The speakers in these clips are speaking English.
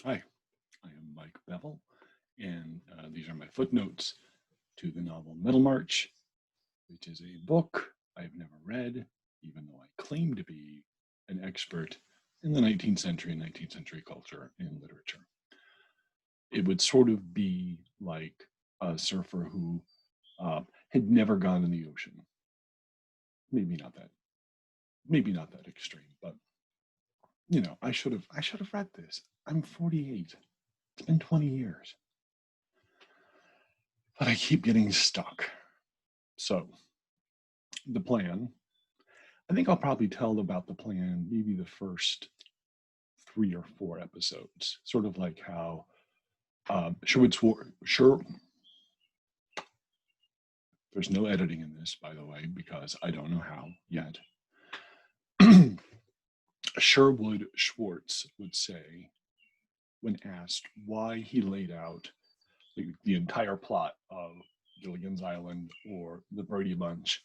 Hi, I am Mike Bevel, and these are my footnotes to the novel Middlemarch, which is a book I've never read, even though I claim to be an expert in the 19th century and 19th century culture and literature. It would sort of be like a surfer who had never gone in the ocean. Maybe not that, maybe not that extreme, but I should have read this. I'm 48. It's been 20 years. But I keep getting stuck. So the plan, I think I'll probably tell about the plan maybe the first 3 or 4 episodes, sort of like how Sherwood swore. Sure, there's no editing in this, by the way, because I don't know how yet. Sherwood Schwartz would say, when asked why he laid out the entire plot of Gilligan's Island or the Brady Bunch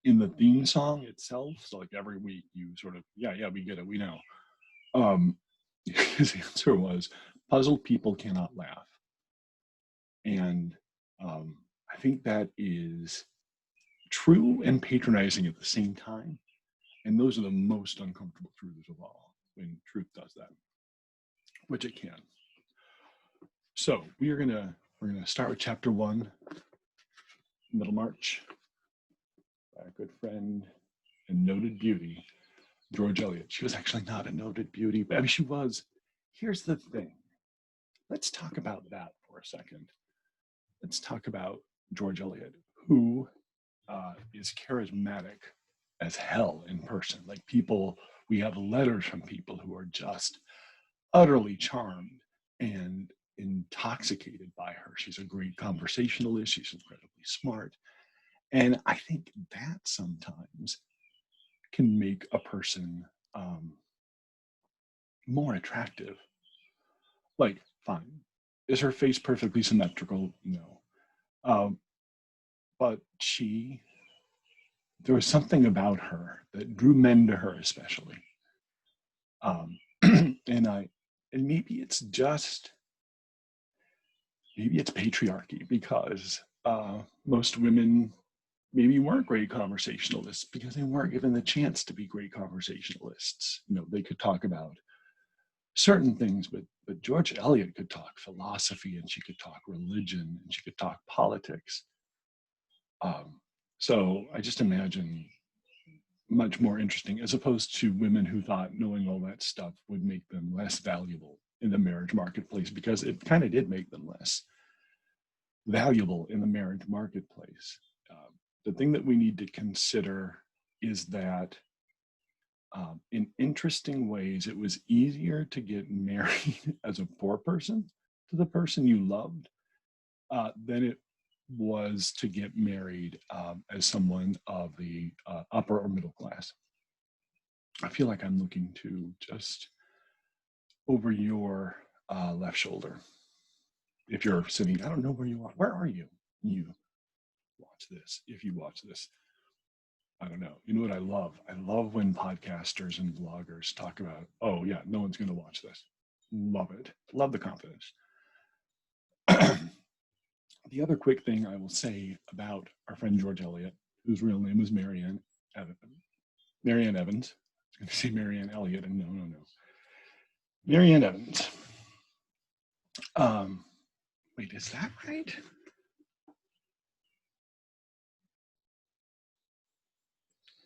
in the theme song itself. So like every week you sort of, yeah, we get it, we know. His answer was, puzzled people cannot laugh. And I think that is true and patronizing at the same time. And those are the most uncomfortable truths of all, when truth does that, which it can. So we're gonna start with chapter 1, Middlemarch, by a good friend and noted beauty, George Eliot. She was actually not a noted beauty, but I mean, she was. Here's the thing. Let's talk about that for a second. Let's talk about George Eliot, who is charismatic as hell in person. Like people, we have letters from people who are just utterly charmed and intoxicated by her. She's a great conversationalist. She's incredibly smart. And I think that sometimes can make a person more attractive. Like, fine. Is her face perfectly symmetrical? No. But there was something about her that drew men to her, especially. Um, and maybe it's patriarchy, because most women maybe weren't great conversationalists because they weren't given the chance to be great conversationalists. They could talk about certain things, but George Eliot could talk philosophy, and she could talk religion, and she could talk politics. So I just imagine much more interesting, as opposed to women who thought knowing all that stuff would make them less valuable in the marriage marketplace, because it kind of did make them less valuable in the marriage marketplace. The thing that we need to consider is that in interesting ways, it was easier to get married as a poor person to the person you loved than it was to get married as someone of the upper or middle class. I feel like I'm looking to just over your left shoulder. If you're sitting, I don't know where you are. Where are you? You watch this. If you watch this, I don't know. You know what I love? I love when podcasters and bloggers talk about, oh, yeah, no one's going to watch this. Love it. Love the confidence. The other quick thing I will say about our friend George Eliot, whose real name was Marianne Evans. I was going to say Marianne Elliott, and no. Marianne Evans. Wait, is that right?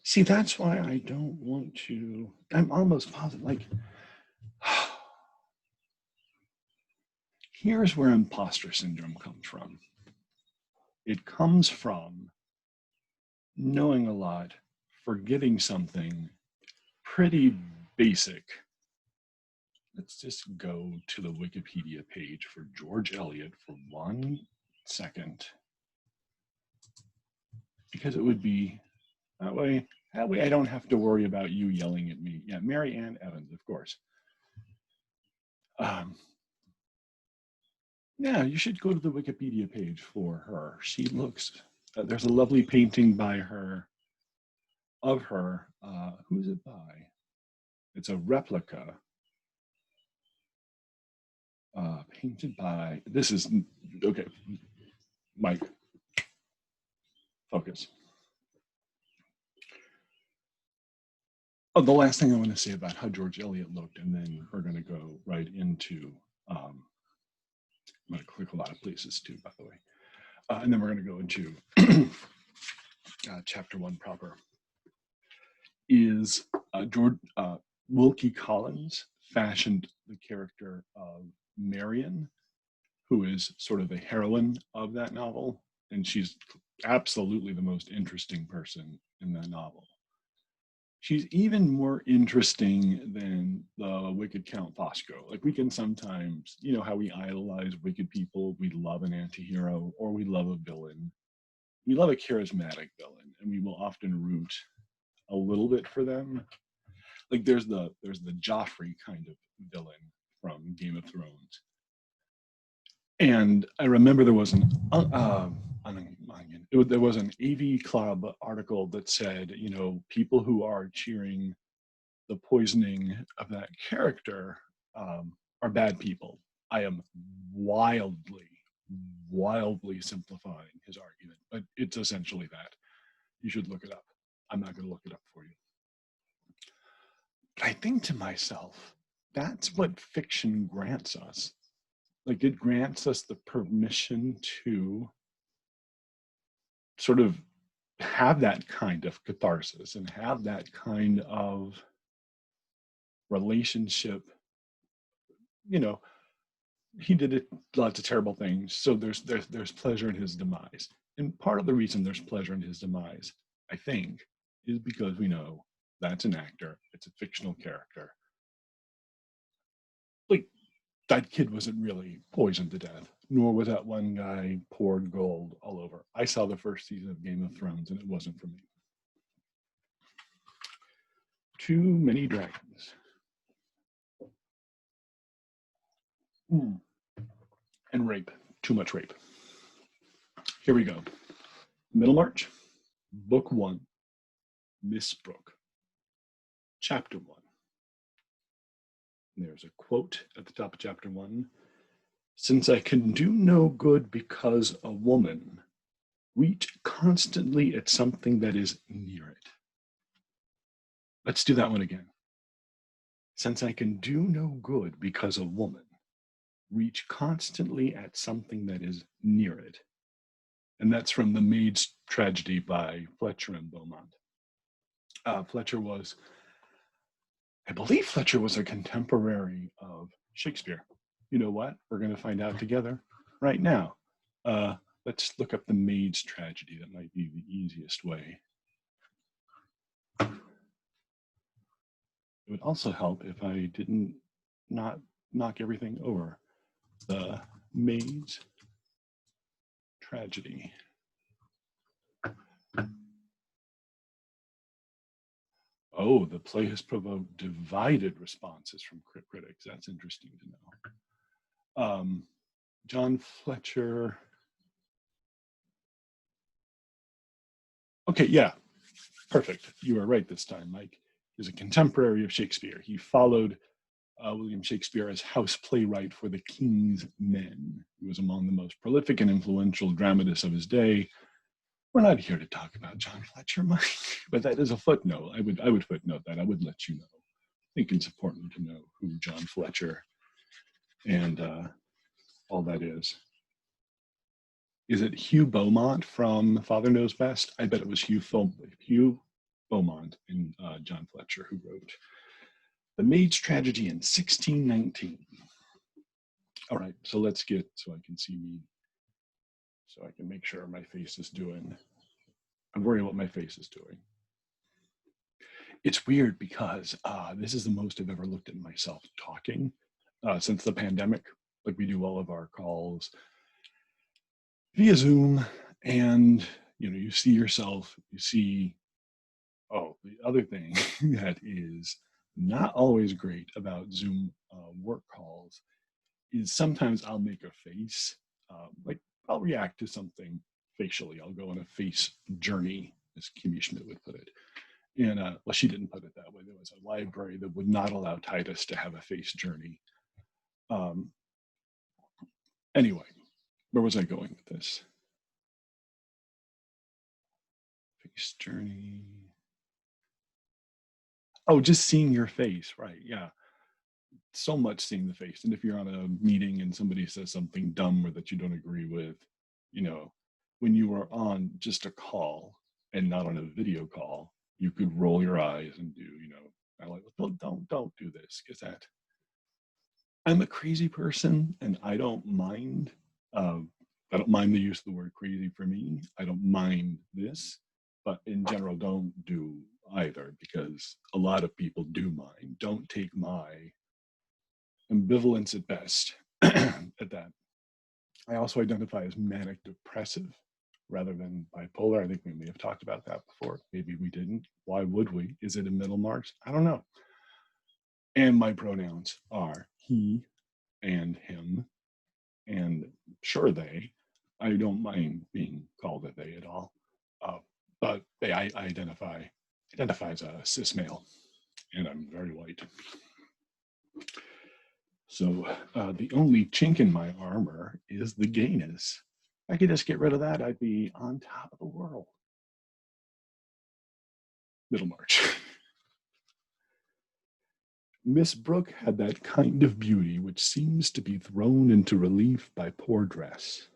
See, that's why I don't want to. I'm almost positive. Like, here's where imposter syndrome comes from. It comes from knowing a lot, forgetting something pretty basic. Let's just go to the Wikipedia page for George Eliot for 1 second, because it would be that way. That way I don't have to worry about you yelling at me. Yeah, Marianne Evans, of course. Yeah, you should go to the Wikipedia page for her. She looks, there's a lovely painting by her, of her. Who's it by? It's a replica. Painted by, this is, okay, Mike, focus. Oh, the last thing I want to say about how George Eliot looked, and then we're going to go right into, I'm going to click a lot of places too, by the way. And then we're going to go into chapter 1 proper, is George Wilkie Collins fashioned the character of Marion, who is sort of the heroine of that novel, and she's absolutely the most interesting person in that novel. She's even more interesting than the wicked Count Fosco. Like, we can sometimes, you know how we idolize wicked people, we love an anti-hero, or we love a villain. We love a charismatic villain, and we will often root a little bit for them. Like, there's the Joffrey kind of villain from Game of Thrones. And I remember there was there was an AV Club article that said, you know, people who are cheering the poisoning of that character are bad people. I am wildly simplifying his argument, but it's essentially that. You should look it up. I'm not going to look it up for you. But I think to myself, that's what fiction grants us. Like, it grants us the permission to sort of have that kind of catharsis and have that kind of relationship. You know, he did lots of terrible things, so there's pleasure in his demise. And part of the reason there's pleasure in his demise, I think, is because we know that's an actor, it's a fictional character. Like, that kid wasn't really poisoned to death, nor was that one guy poured gold all over. I saw the first season of Game of Thrones, and it wasn't for me. Too many dragons. And rape. Too much rape. Here we go. Middlemarch, Book 1, Miss Brooke, Chapter 1. There's a quote at the top of Chapter 1. Since I can do no good because a woman, reach constantly at something that is near it. Let's do that one again. Since I can do no good because a woman, reach constantly at something that is near it. And that's from The Maid's Tragedy by Fletcher and Beaumont. Fletcher was, I believe Fletcher was a contemporary of Shakespeare. You know what? We're going to find out together right now. Let's look up The Maid's Tragedy. That might be the easiest way. It would also help if I didn't not knock everything over. The Maid's Tragedy. Oh, the play has provoked divided responses from critics. That's interesting to know. John Fletcher. Okay, yeah, perfect. You were right this time, Mike. He's a contemporary of Shakespeare. He followed William Shakespeare as house playwright for the King's Men. He was among the most prolific and influential dramatists of his day. We're not here to talk about John Fletcher, Mike, but that is a footnote. I would footnote that. I would let you know. I think it's important to know who John Fletcher and all that is. Is it Hugh Beaumont from Father Knows Best? I bet it was Hugh Beaumont and John Fletcher who wrote The Maid's Tragedy in 1619. All right, so let's get, so I can see me, so I can make sure my face is doing, I'm worried what my face is doing. It's weird because this is the most I've ever looked at myself talking since the pandemic. Like, we do all of our calls via Zoom, and you know, you see yourself, you see, oh, the other thing that is not always great about Zoom work calls is sometimes I'll make a face, like I'll react to something facially. I'll go on a face journey, as Kimmy Schmidt would put it. And well, she didn't put it that way. There was a library that would not allow Titus to have a face journey. Anyway, where was I going with this? Face journey. Oh, just seeing your face, right? Yeah. So much seeing the face. And if you're on a meeting and somebody says something dumb or that you don't agree with, you know, when you are on just a call and not on a video call, you could roll your eyes and do, I like, well, don't do this, because that I'm a crazy person and um, I don't mind the use of the word crazy for me. I don't mind this, but in general, don't do either, because a lot of people do mind. Don't take my ambivalence at best at that. I also identify as manic depressive rather than bipolar. I think we may have talked about that before. Maybe we didn't. Why would we? Is it a Middlemarch? I don't know. And my pronouns are he and him, and sure they. I don't mind being called a they at all. But I identify as a cis male, and I'm very white. So the only chink in my armor is the gayness. If I could just get rid of that, I'd be on top of the world. Middlemarch. Miss Brooke had that kind of beauty which seems to be thrown into relief by poor dress.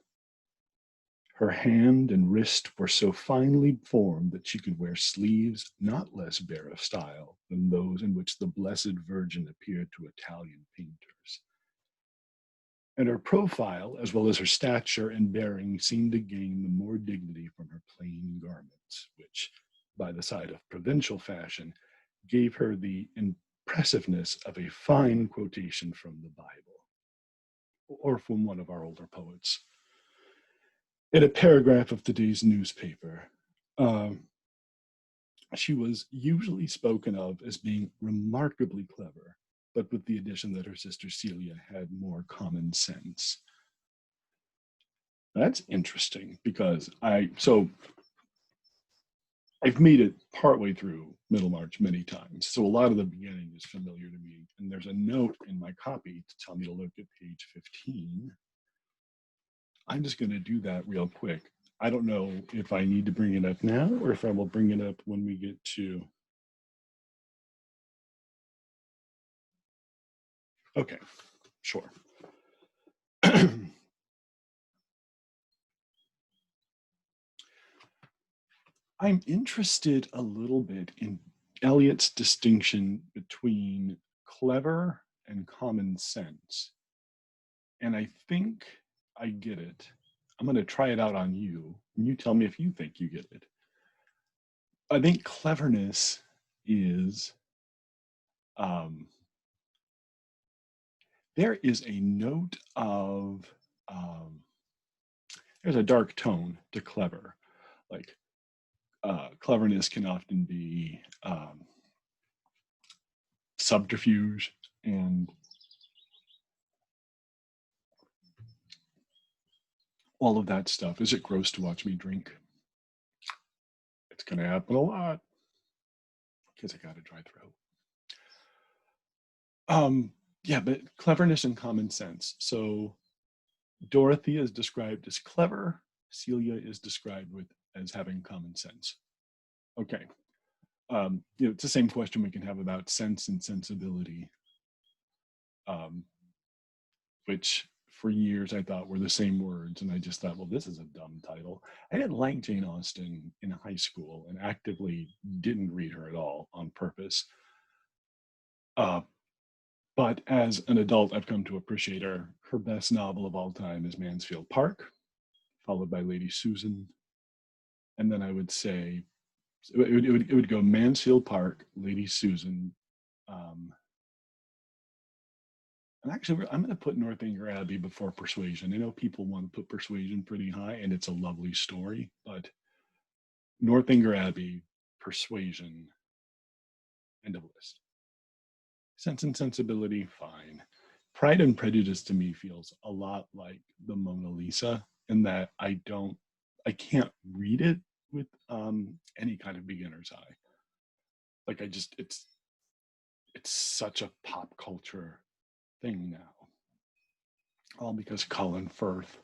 Her hand and wrist were so finely formed that she could wear sleeves not less bare of style than those in which the Blessed Virgin appeared to Italian painters. And her profile, as well as her stature and bearing, seemed to gain the more dignity from her plain garments, which, by the side of provincial fashion, gave her the impressiveness of a fine quotation from the Bible, or from one of our older poets. In a paragraph of today's newspaper, she was usually spoken of as being remarkably clever, but with the addition that her sister Celia had more common sense. That's interesting, because I've made it partway through Middlemarch many times, so a lot of the beginning is familiar to me. And there's a note in my copy to tell me to look at page 15. I'm just going to do that real quick. I don't know if I need to bring it up now or if I will bring it up when we get to. Okay, sure. I'm interested a little bit in Eliot's distinction between clever and common sense. And I think I get it. I'm going to try it out on you, and you tell me if you think you get it. I think cleverness is, there is a note of, there's a dark tone to clever. Like cleverness can often be subterfuge and all of that stuff. Is it gross to watch me drink? It's going to happen a lot because I got a dry throat. Yeah, but cleverness and common sense. So Dorothea is described as clever. Celia is described as having common sense. Okay. It's the same question we can have about sense and sensibility, which for years I thought were the same words. And I just thought, well, this is a dumb title. I didn't like Jane Austen in high school and actively didn't read her at all on purpose. But as an adult, I've come to appreciate her. Her best novel of all time is Mansfield Park, followed by Lady Susan. And then I would say, it would go Mansfield Park, Lady Susan. And actually, I'm going to put Northanger Abbey before Persuasion. I know people want to put Persuasion pretty high, and it's a lovely story, but Northanger Abbey, Persuasion, end of list. Sense and Sensibility, fine. Pride and Prejudice to me feels a lot like the Mona Lisa in that I can't read it with any kind of beginner's eye. Like it's such a pop culture thing now. all because Colin Firth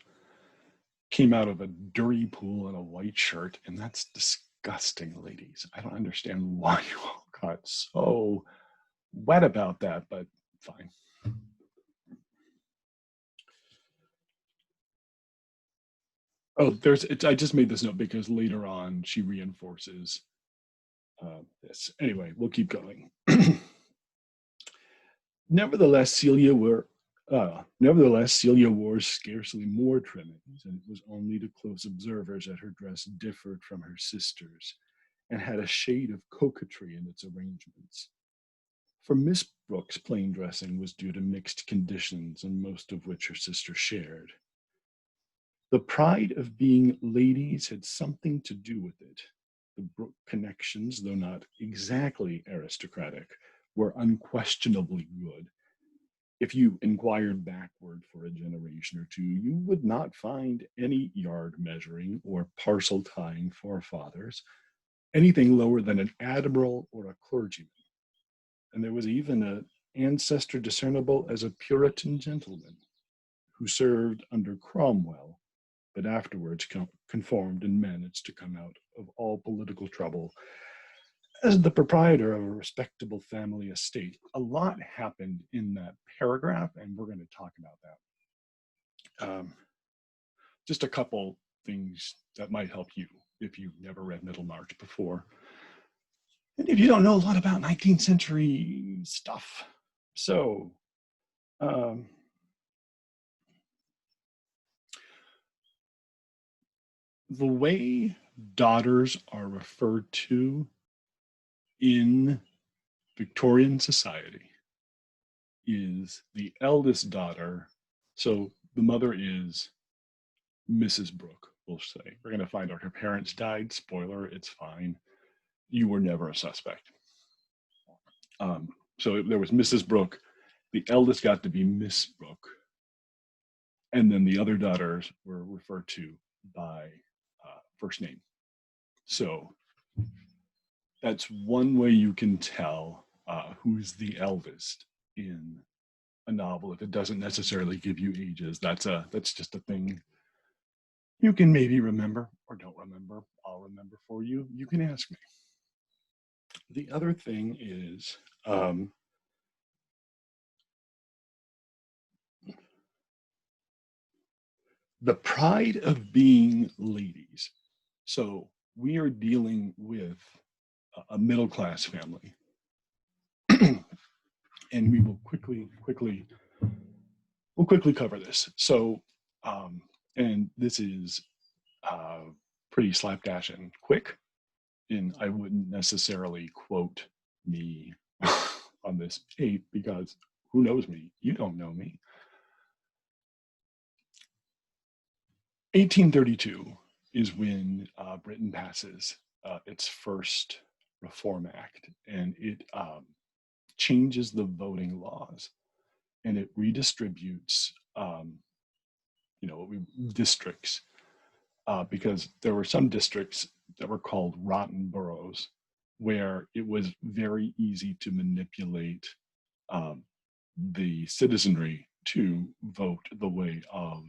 came out of a dirty pool in a white shirt, and that's disgusting, ladies. I don't understand why you all got so wet about that, but fine. Oh, I just made this note because later on she reinforces this. Anyway, we'll keep going. Nevertheless, Celia wore scarcely more trimmings, and it was only to close observers that her dress differed from her sister's and had a shade of coquetry in its arrangements. For Miss Brooke's plain dressing was due to mixed conditions, and most of which her sister shared. The pride of being ladies had something to do with it. The Brooke connections, though not exactly aristocratic, were unquestionably good. If you inquired backward for a generation or two, you would not find any yard measuring or parcel tying forefathers, anything lower than an admiral or a clergyman. And there was even an ancestor discernible as a Puritan gentleman who served under Cromwell, but afterwards conformed and managed to come out of all political trouble as the proprietor of a respectable family estate. A lot happened in that paragraph, and we're going to talk about that. Just a couple things that might help you if you've never read Middlemarch before. And if you don't know a lot about 19th century stuff. So, the way daughters are referred to in Victorian society is the eldest daughter. So the mother is Mrs. Brooke, we'll say. We're going to find out her parents died. Spoiler, it's fine. You were never a suspect. So there was Mrs. Brooke. The eldest got to be Miss Brooke. And then the other daughters were referred to by first name. So that's one way you can tell who's the eldest in a novel. If it doesn't necessarily give you ages, that's just a thing you can maybe remember or don't remember. I'll remember for you. You can ask me. The other thing is the pride of being ladies. So we are dealing with a middle class family. And we will quickly cover this. So, and this is pretty slapdash and quick, and I wouldn't necessarily quote me on this tape because who knows me? You don't know me. 1832 is when Britain passes its first Reform Act, and it changes the voting laws, and it redistributes, districts, because there were some districts that were called rotten boroughs, where it was very easy to manipulate the citizenry to vote the way of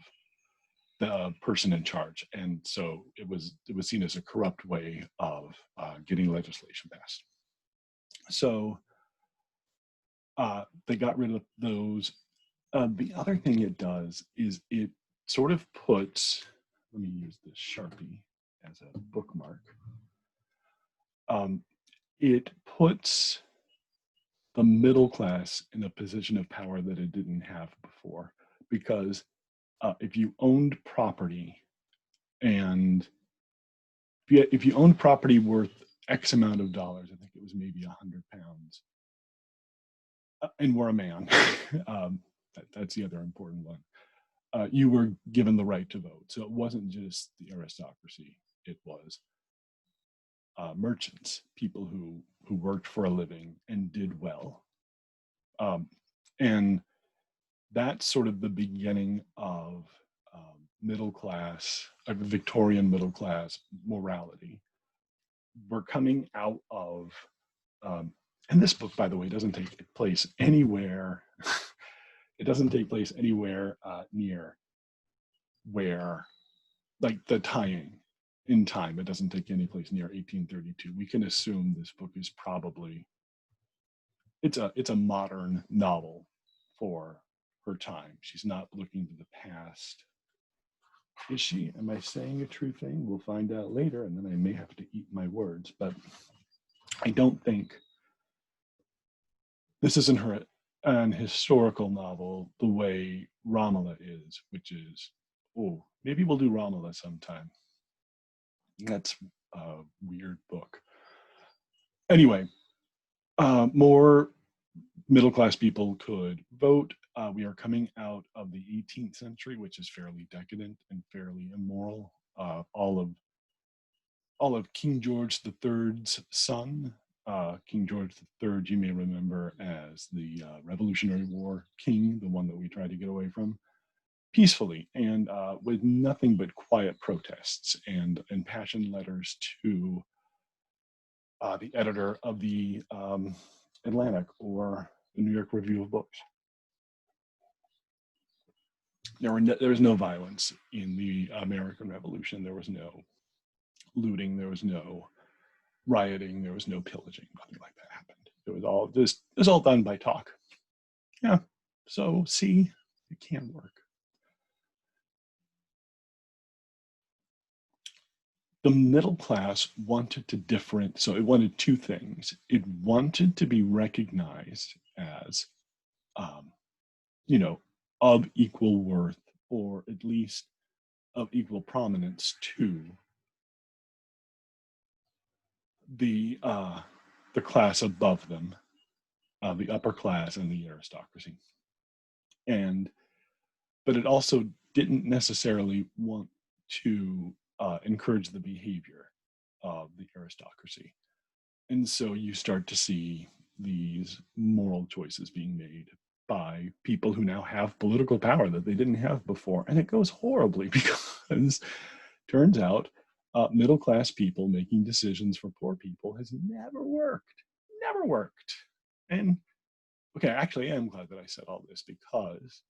the person in charge, and so it was seen as a corrupt way of getting legislation passed. So they got rid of those. The other thing it does is it sort of puts, let me use this Sharpie as a bookmark. It puts the middle class in a position of power that it didn't have before, because if you owned property, and if you owned property worth X amount of dollars, I think it was maybe £100, and were a man, that's the other important one, you were given the right to vote. So it wasn't just the aristocracy, it was merchants, people who worked for a living and did well. And that's sort of the beginning of middle class, Victorian middle class morality. We're coming out of, and this book, by the way, doesn't take place anywhere It doesn't take place anywhere near where, like the tying in time, it doesn't take any place near 1832. We can assume this book is probably, it's a modern novel for her time. She's not looking to the past. Is she? Am I saying a true thing? We'll find out later, and then I may have to eat my words, but I don't think this isn't her an historical novel the way Romola is, which is, oh, maybe we'll do Romola sometime. That's a weird book. Anyway, more middle-class people could vote. We are coming out of the 18th century, which is fairly decadent and fairly immoral. All of King George III's son, King George III, you may remember as the Revolutionary War king, the one that we tried to get away from, peacefully and with nothing but quiet protests and impassioned letters to the editor of the Atlantic or the New York Review of Books. There was no violence in the American Revolution. There was no looting. There was no rioting. There was no pillaging. Nothing like that happened. It was all done by talk. Yeah. So see, it can work. The middle class wanted to different, so it wanted two things. It wanted to be recognized as, of equal worth, or at least of equal prominence to the class above them, the upper class and the aristocracy. But it also didn't necessarily want to encourage the behavior of the aristocracy. And so you start to see these moral choices being made by people who now have political power that they didn't have before. And it goes horribly because turns out middle-class people making decisions for poor people has never worked. And okay, actually, I am glad that I said all this because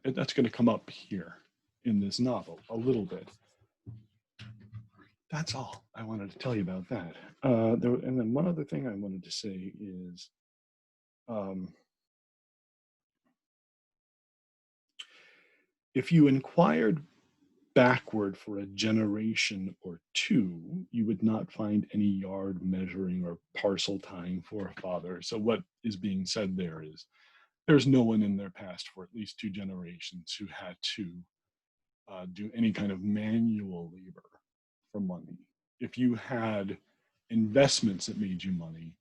that's gonna come up here in this novel a little bit. That's all I wanted to tell you about that. And then one other thing I wanted to say is, if you inquired backward for a generation or two, you would not find any yard measuring or parcel tying for a father. So what is being said there is there's no one in their past for at least two generations who had to do any kind of manual labor for money. If you had investments that made you money,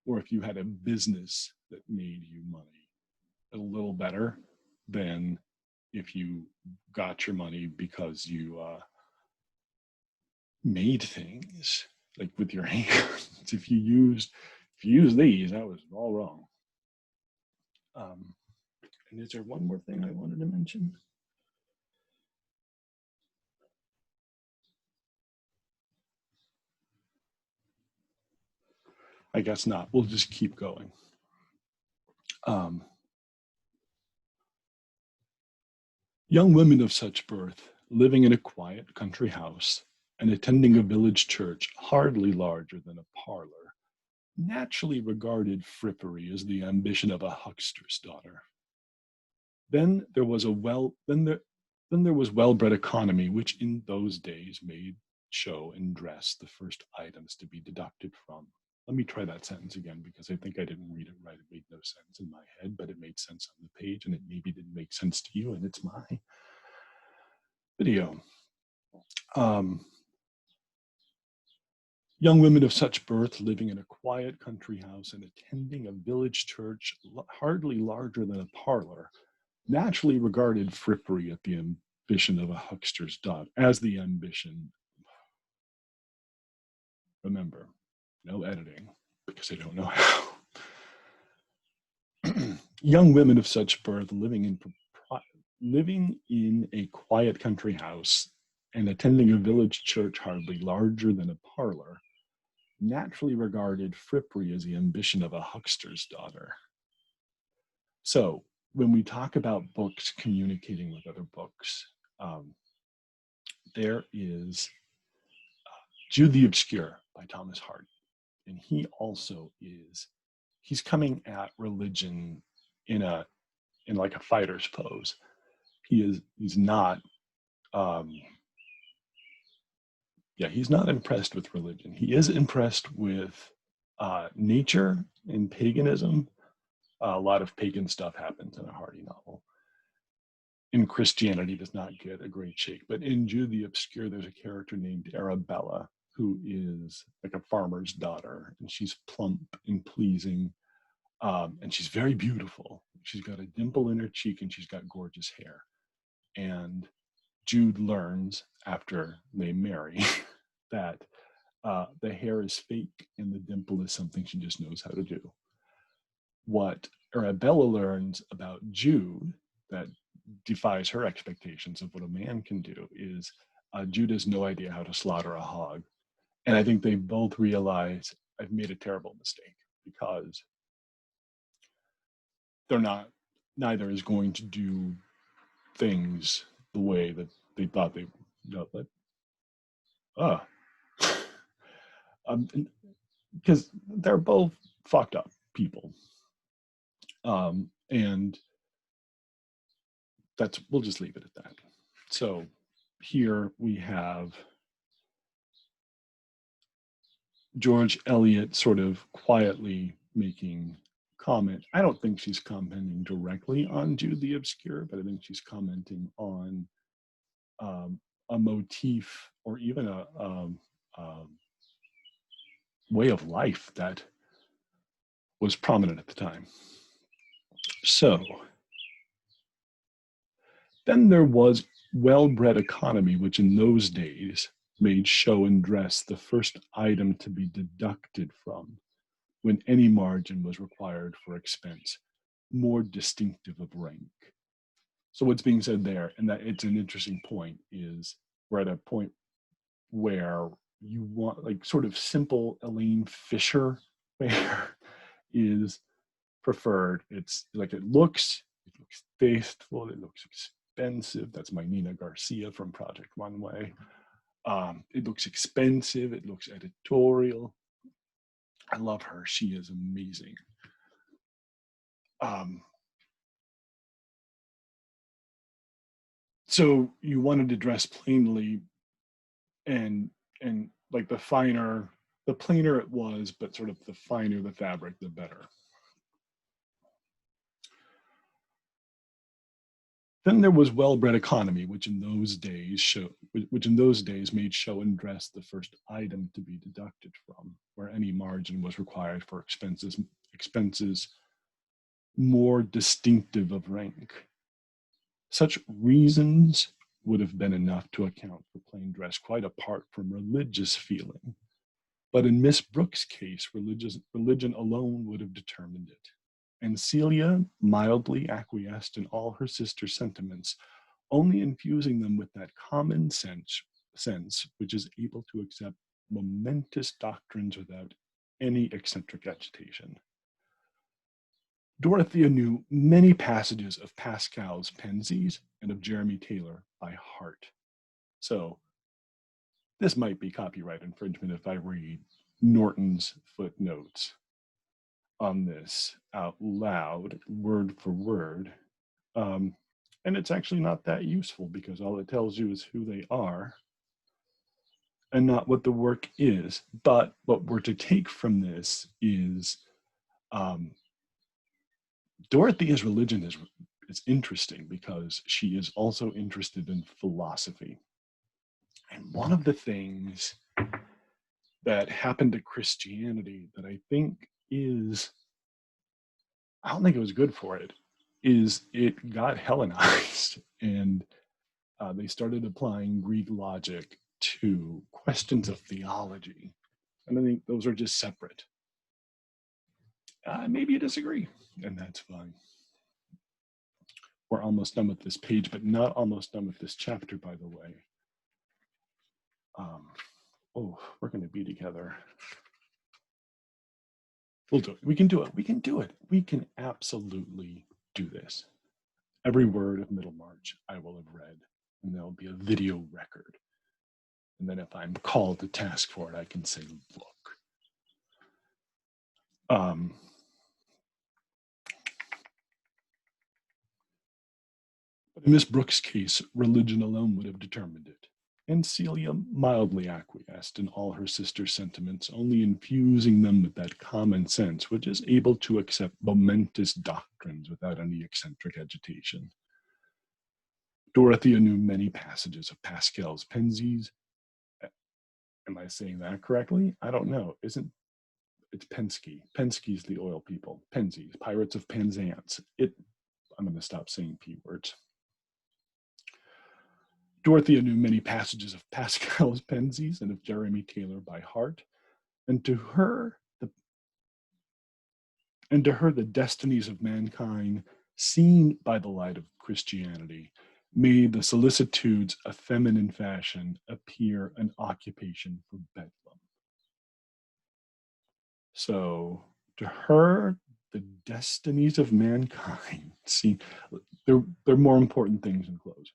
or if you had a business that made you money, a little better than if you got your money because you made things like with your hands. If you use these, that was all wrong. And is there one more thing I wanted to mention? I guess not. We'll just keep going. Young women of such birth, living in a quiet country house and attending a village church hardly larger than a parlor, naturally regarded frippery as the ambition of a huckster's daughter. Then there was well-bred economy, which in those days made show and dress the first items to be deducted from. Let me try that sentence again because I think I didn't read it right. It made no sense in my head, but it made sense on the page, and it maybe didn't make sense to you, and it's my video. Young women of such birth living in a quiet country house and attending a village church hardly larger than a parlor naturally regarded frippery at the ambition of a huckster's daughter as the ambition. Remember, no editing because I don't know how. Young women of such birth living in a quiet country house and attending a village church hardly larger than a parlor naturally regarded frippery as the ambition of a huckster's daughter. So when we talk about books communicating with other books, there is Jude the Obscure by Thomas Hart. And he also he's coming at religion in like a fighter's pose. He's not, he's not impressed with religion. He is impressed with nature and paganism. A lot of pagan stuff happens in a Hardy novel. In Christianity does not get a great shake, but in Jude the Obscure, there's a character named Arabella who is like a farmer's daughter, and she's plump and pleasing, and she's very beautiful. She's got a dimple in her cheek, and she's got gorgeous hair. And Jude learns after they marry that the hair is fake and the dimple is something she just knows how to do. What Arabella learns about Jude that defies her expectations of what a man can do is Jude has no idea how to slaughter a hog. And I think they both realize I've made a terrible mistake, because neither is going to do things the way that they thought they would. Because they're both fucked up people. And we'll just leave it at that. So here we have George Eliot sort of quietly making comment. I don't think she's commenting directly on Jude the Obscure, but I think she's commenting on a motif or even a way of life that was prominent at the time. So then there was well-bred economy, which in those days made show and dress the first item to be deducted from when any margin was required for expense, more distinctive of rank. So what's being said there, and that it's an interesting point, is we're at a point where you want like sort of simple Elaine Fisher fare is preferred. It's like it looks tasteful, it looks expensive. That's my Nina Garcia from Project Runway. It looks expensive, it looks editorial. I love her, she is amazing. So you wanted to dress plainly, and like the plainer it was, but sort of the finer the fabric, the better. Then there was well-bred economy, which in those days made show and dress the first item to be deducted from, where any margin was required for expenses more distinctive of rank. Such reasons would have been enough to account for plain dress, quite apart from religious feeling. But in Miss Brooke's case, religion alone would have determined it. And Celia mildly acquiesced in all her sister's sentiments, only infusing them with that common sense which is able to accept momentous doctrines without any eccentric agitation. Dorothea knew many passages of Pascal's Pensies and of Jeremy Taylor by heart. So this might be copyright infringement if I read Norton's footnotes on this out loud, word for word. And it's actually not that useful, because all it tells you is who they are and not what the work is. But what we're to take from this is Dorothea's religion is interesting because she is also interested in philosophy. And one of the things that happened to Christianity that I don't think it was good for it, is it got Hellenized, and they started applying Greek logic to questions of theology. And I think those are just separate. Maybe you disagree, and that's fine. We're almost done with this page, but not almost done with this chapter, by the way. We're going to be together. We'll do it. We can do it. We can do it. We can absolutely do this. Every word of Middlemarch I will have read, and there'll be a video record. And then if I'm called to task for it, I can say, look. But in Miss Brooke's case, religion alone would have determined it. And Celia mildly acquiesced in all her sister's sentiments, only infusing them with that common sense which is able to accept momentous doctrines without any eccentric agitation. Dorothea knew many passages of Pascal's Pensies. Am I saying that correctly? I don't know. It's Penske. Penske's the oil people. Pensies, Pirates of Penzance. I'm going to stop saying P words. Dorothea knew many passages of Pascal's Pensies and of Jeremy Taylor by heart, and to her the destinies of mankind, seen by the light of Christianity, made the solicitudes of feminine fashion appear an occupation for bedlam. So, to her, the destinies of mankind, see, they're more important things in clothes.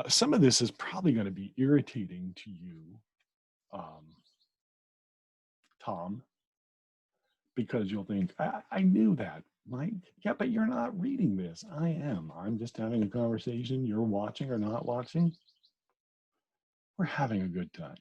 Some of this is probably going to be irritating to you, Tom, because you'll think, I knew that, Mike. Yeah, but you're not reading this. I am. I'm just having a conversation. You're watching or not watching. We're having a good time.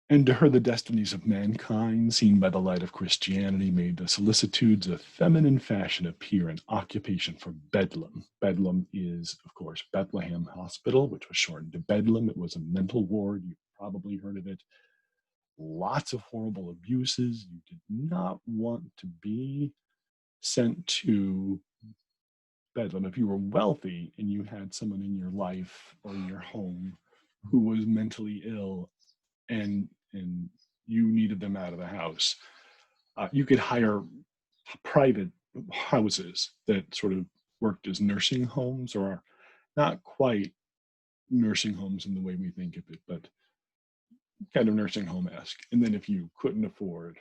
And to her, the destinies of mankind, seen by the light of Christianity, made the solicitudes of feminine fashion appear an occupation for bedlam. Bedlam is, of course, Bethlehem Hospital, which was shortened to Bedlam. It was a mental ward. You've probably heard of it. Lots of horrible abuses. You did not want to be sent to Bedlam. If you were wealthy and you had someone in your life or in your home who was mentally ill and you needed them out of the house, you could hire private houses that sort of worked as nursing homes, or not quite nursing homes in the way we think of it, but kind of nursing home-esque. And then if you couldn't afford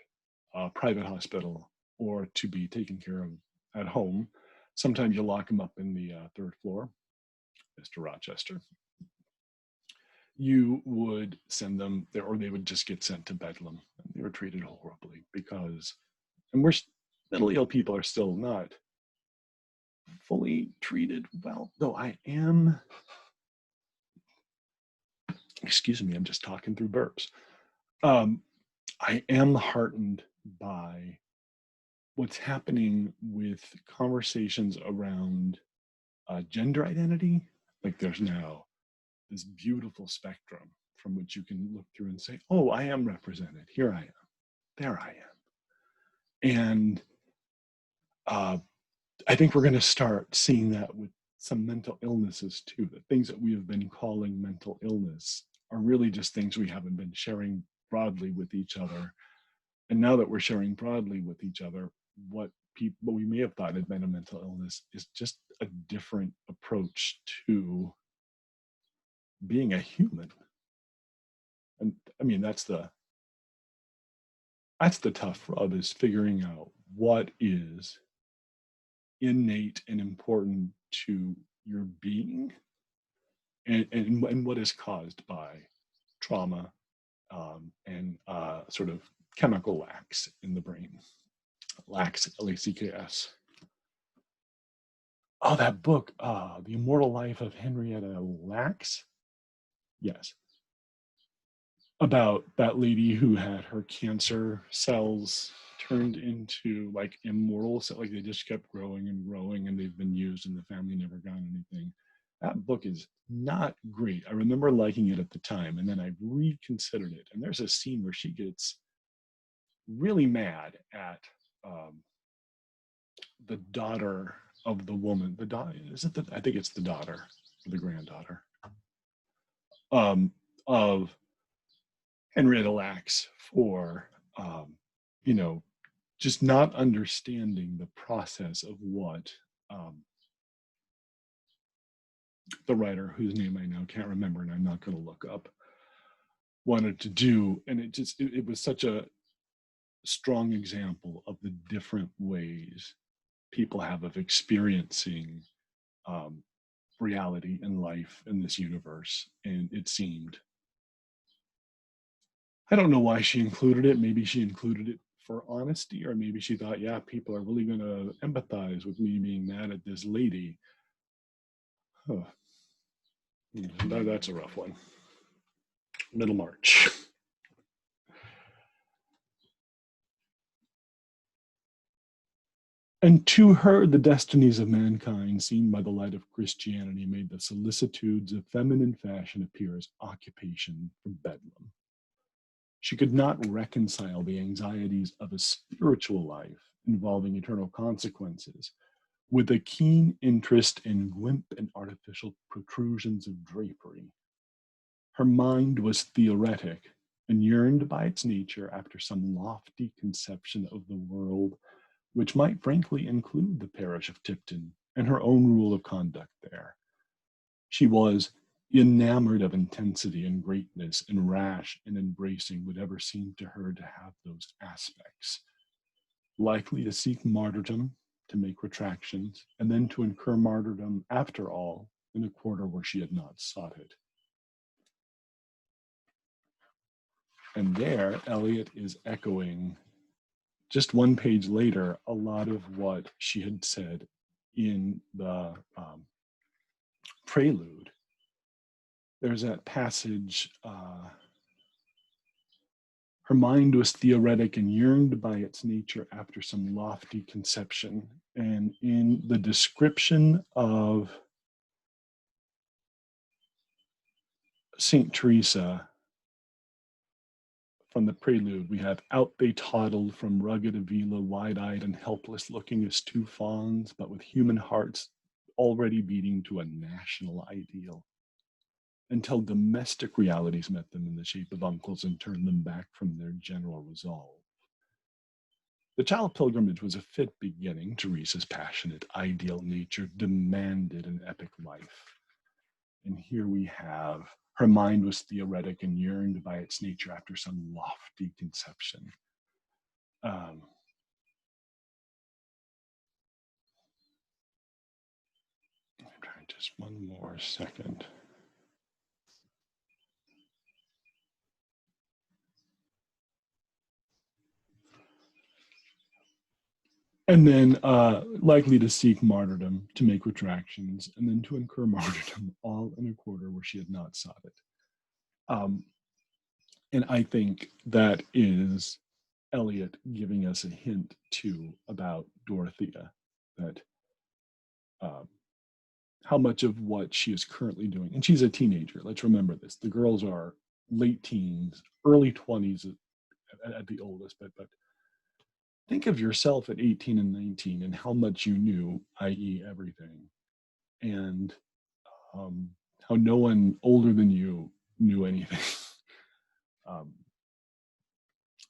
a private hospital or to be taken care of at home, sometimes you lock them up in the third floor, Mr. Rochester. You would send them there, or they would just get sent to Bedlam. And they were treated horribly because, and mentally ill people are still not fully treated well. Though I am, excuse me, I'm just talking through burps. I am heartened by what's happening with conversations around gender identity. Like there's now this beautiful spectrum from which you can look through and say, oh, I am represented. Here I am. There I am. And I think we're going to start seeing that with some mental illnesses too. The things that we have been calling mental illness are really just things we haven't been sharing broadly with each other. And now that we're sharing broadly with each other, what we may have thought had been a mental illness is just a different approach to being a human. And I mean, that's the tough rub, is figuring out what is innate and important to your being and what is caused by trauma and sort of chemical lacks in the brain. Lacks, L-A-C-K-S. Oh, that book, The Immortal Life of Henrietta Lacks. Yes. About that lady who had her cancer cells turned into like immortal, so like they just kept growing and growing, and they've been used and the family never got anything. That book is not great. I remember liking it at the time, and then I reconsidered it. And there's a scene where she gets really mad at the daughter of the woman. The daughter, I think it's the daughter, or the granddaughter, of Henrietta Lacks for, just not understanding the process of what the writer, whose name I now can't remember and I'm not going to look up, wanted to do. And it was such a strong example of the different ways people have of experiencing um, reality and life in this universe. And it seemed, I don't know why she included it. Maybe she included it for honesty, or maybe she thought, yeah, people are really going to empathize with me being mad at this lady. Huh. That's a rough one. Middlemarch. And to her, the destinies of mankind, seen by the light of Christianity, made the solicitudes of feminine fashion appear as occupation for bedlam. She could not reconcile the anxieties of a spiritual life involving eternal consequences with a keen interest in gimp and artificial protrusions of drapery. Her mind was theoretic and yearned by its nature after some lofty conception of the world, which might frankly include the parish of Tipton and her own rule of conduct there. She was enamored of intensity and greatness, and rash in embracing whatever seemed to her to have those aspects. Likely to seek martyrdom, to make retractions, and then to incur martyrdom after all in a quarter where she had not sought it. And there, Eliot is echoing, just one page later, a lot of what she had said in the prelude. There's that passage, her mind was theoretic and yearned by its nature after some lofty conception. And in the description of St. Teresa from the prelude, we have out they toddled from rugged Avila, wide-eyed and helpless, looking as two fawns, but with human hearts already beating to a national ideal, until domestic realities met them in the shape of uncles and turned them back from their general resolve. The child pilgrimage was a fit beginning. Teresa's passionate, ideal nature demanded an epic life. And here we have, her mind was theoretic and yearned by its nature after some lofty conception. I'm trying just one more second. And then likely to seek martyrdom, to make retractions, and then to incur martyrdom, all in a quarter where she had not sought it. And I think that is Eliot giving us a hint too about Dorothea, that how much of what she is currently doing, and she's a teenager, let's remember this, the girls are late teens, early 20s at the oldest, but think of yourself at 18 and 19 and how much you knew, i.e. everything, and how no one older than you knew anything.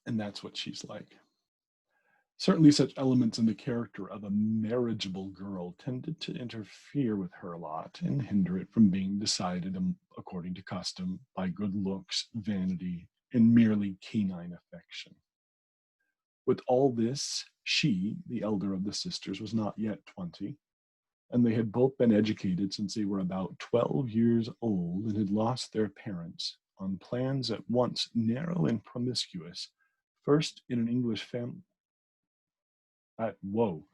And that's what she's like. Certainly such elements in the character of a marriageable girl tended to interfere with her lot and hinder it from being decided according to custom by good looks, vanity, and merely canine affection. With all this, she, the elder of the sisters, was not yet 20, and they had both been educated since they were about 12 years old and had lost their parents on plans at once narrow and promiscuous, first in an English family. Whoa,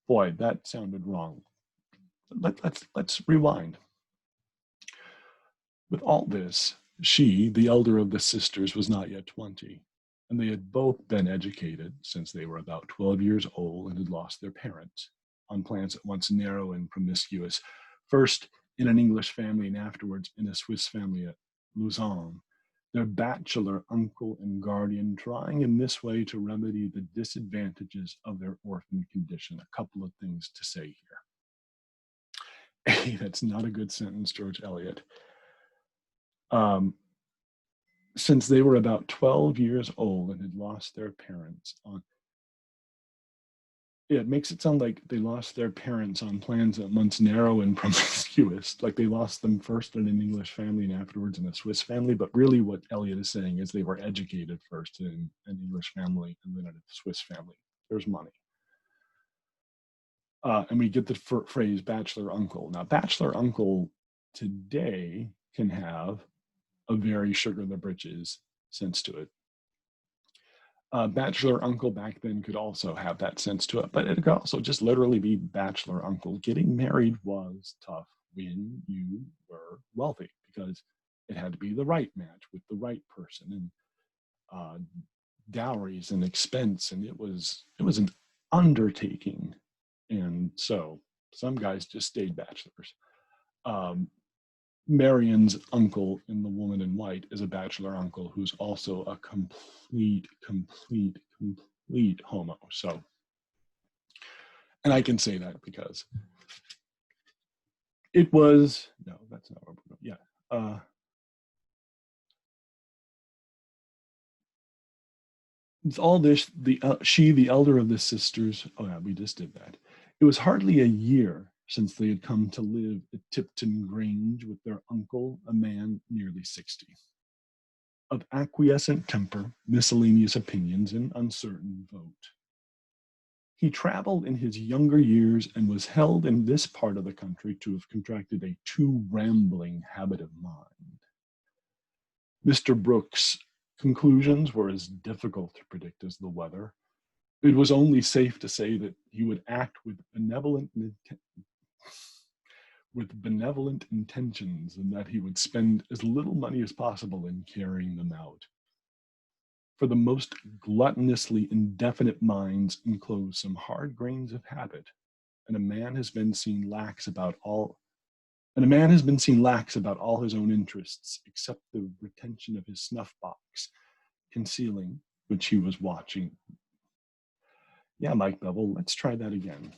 boy, that sounded wrong. Let's rewind. With all this, she, the elder of the sisters, was not yet 20, and they had both been educated since they were about 12 years old and had lost their parents on plans at once narrow and promiscuous, first in an English family and afterwards in a Swiss family at Lausanne, their bachelor uncle and guardian trying in this way to remedy the disadvantages of their orphan condition. A couple of things to say here. A, that's not a good sentence, George Eliot. Since they were about 12 years old and had lost their parents on, Yeah, it makes it sound like they lost their parents on plans at once narrow and promiscuous, like they lost them first in an English family and afterwards in a Swiss family. But really, what Eliot is saying is they were educated first in an English family and then in a Swiss family. There's money. And we get the phrase bachelor uncle. Now, bachelor uncle today can have a very sugar in the britches sense to it. Bachelor uncle back then could also have that sense to it, but it could also just literally be bachelor uncle. Getting married was tough when you were wealthy because it had to be the right match with the right person, and dowries and expense, and it was an undertaking. And so some guys just stayed bachelors. Um, Marion's uncle in The Woman in White is a bachelor uncle who's also a complete homo. So, and I can say that because it was, no, that's not what we're going, yeah. It's all this, she, the elder of the sisters, oh yeah, we just did that. It was hardly a year since they had come to live at Tipton Grange with their uncle, a man nearly 60. Of acquiescent temper, miscellaneous opinions, and uncertain vote. He traveled in his younger years and was held in this part of the country to have contracted a too rambling habit of mind. Mr. Brooke's conclusions were as difficult to predict as the weather. It was only safe to say that he would act with benevolent intentions and that he would spend as little money as possible in carrying them out. For the most gluttonously indefinite minds enclose some hard grains of habit, and a man has been seen lax about all his own interests, except the retention of his snuff box, concealing which he was watching. Yeah, Mike Bevel, let's try that again.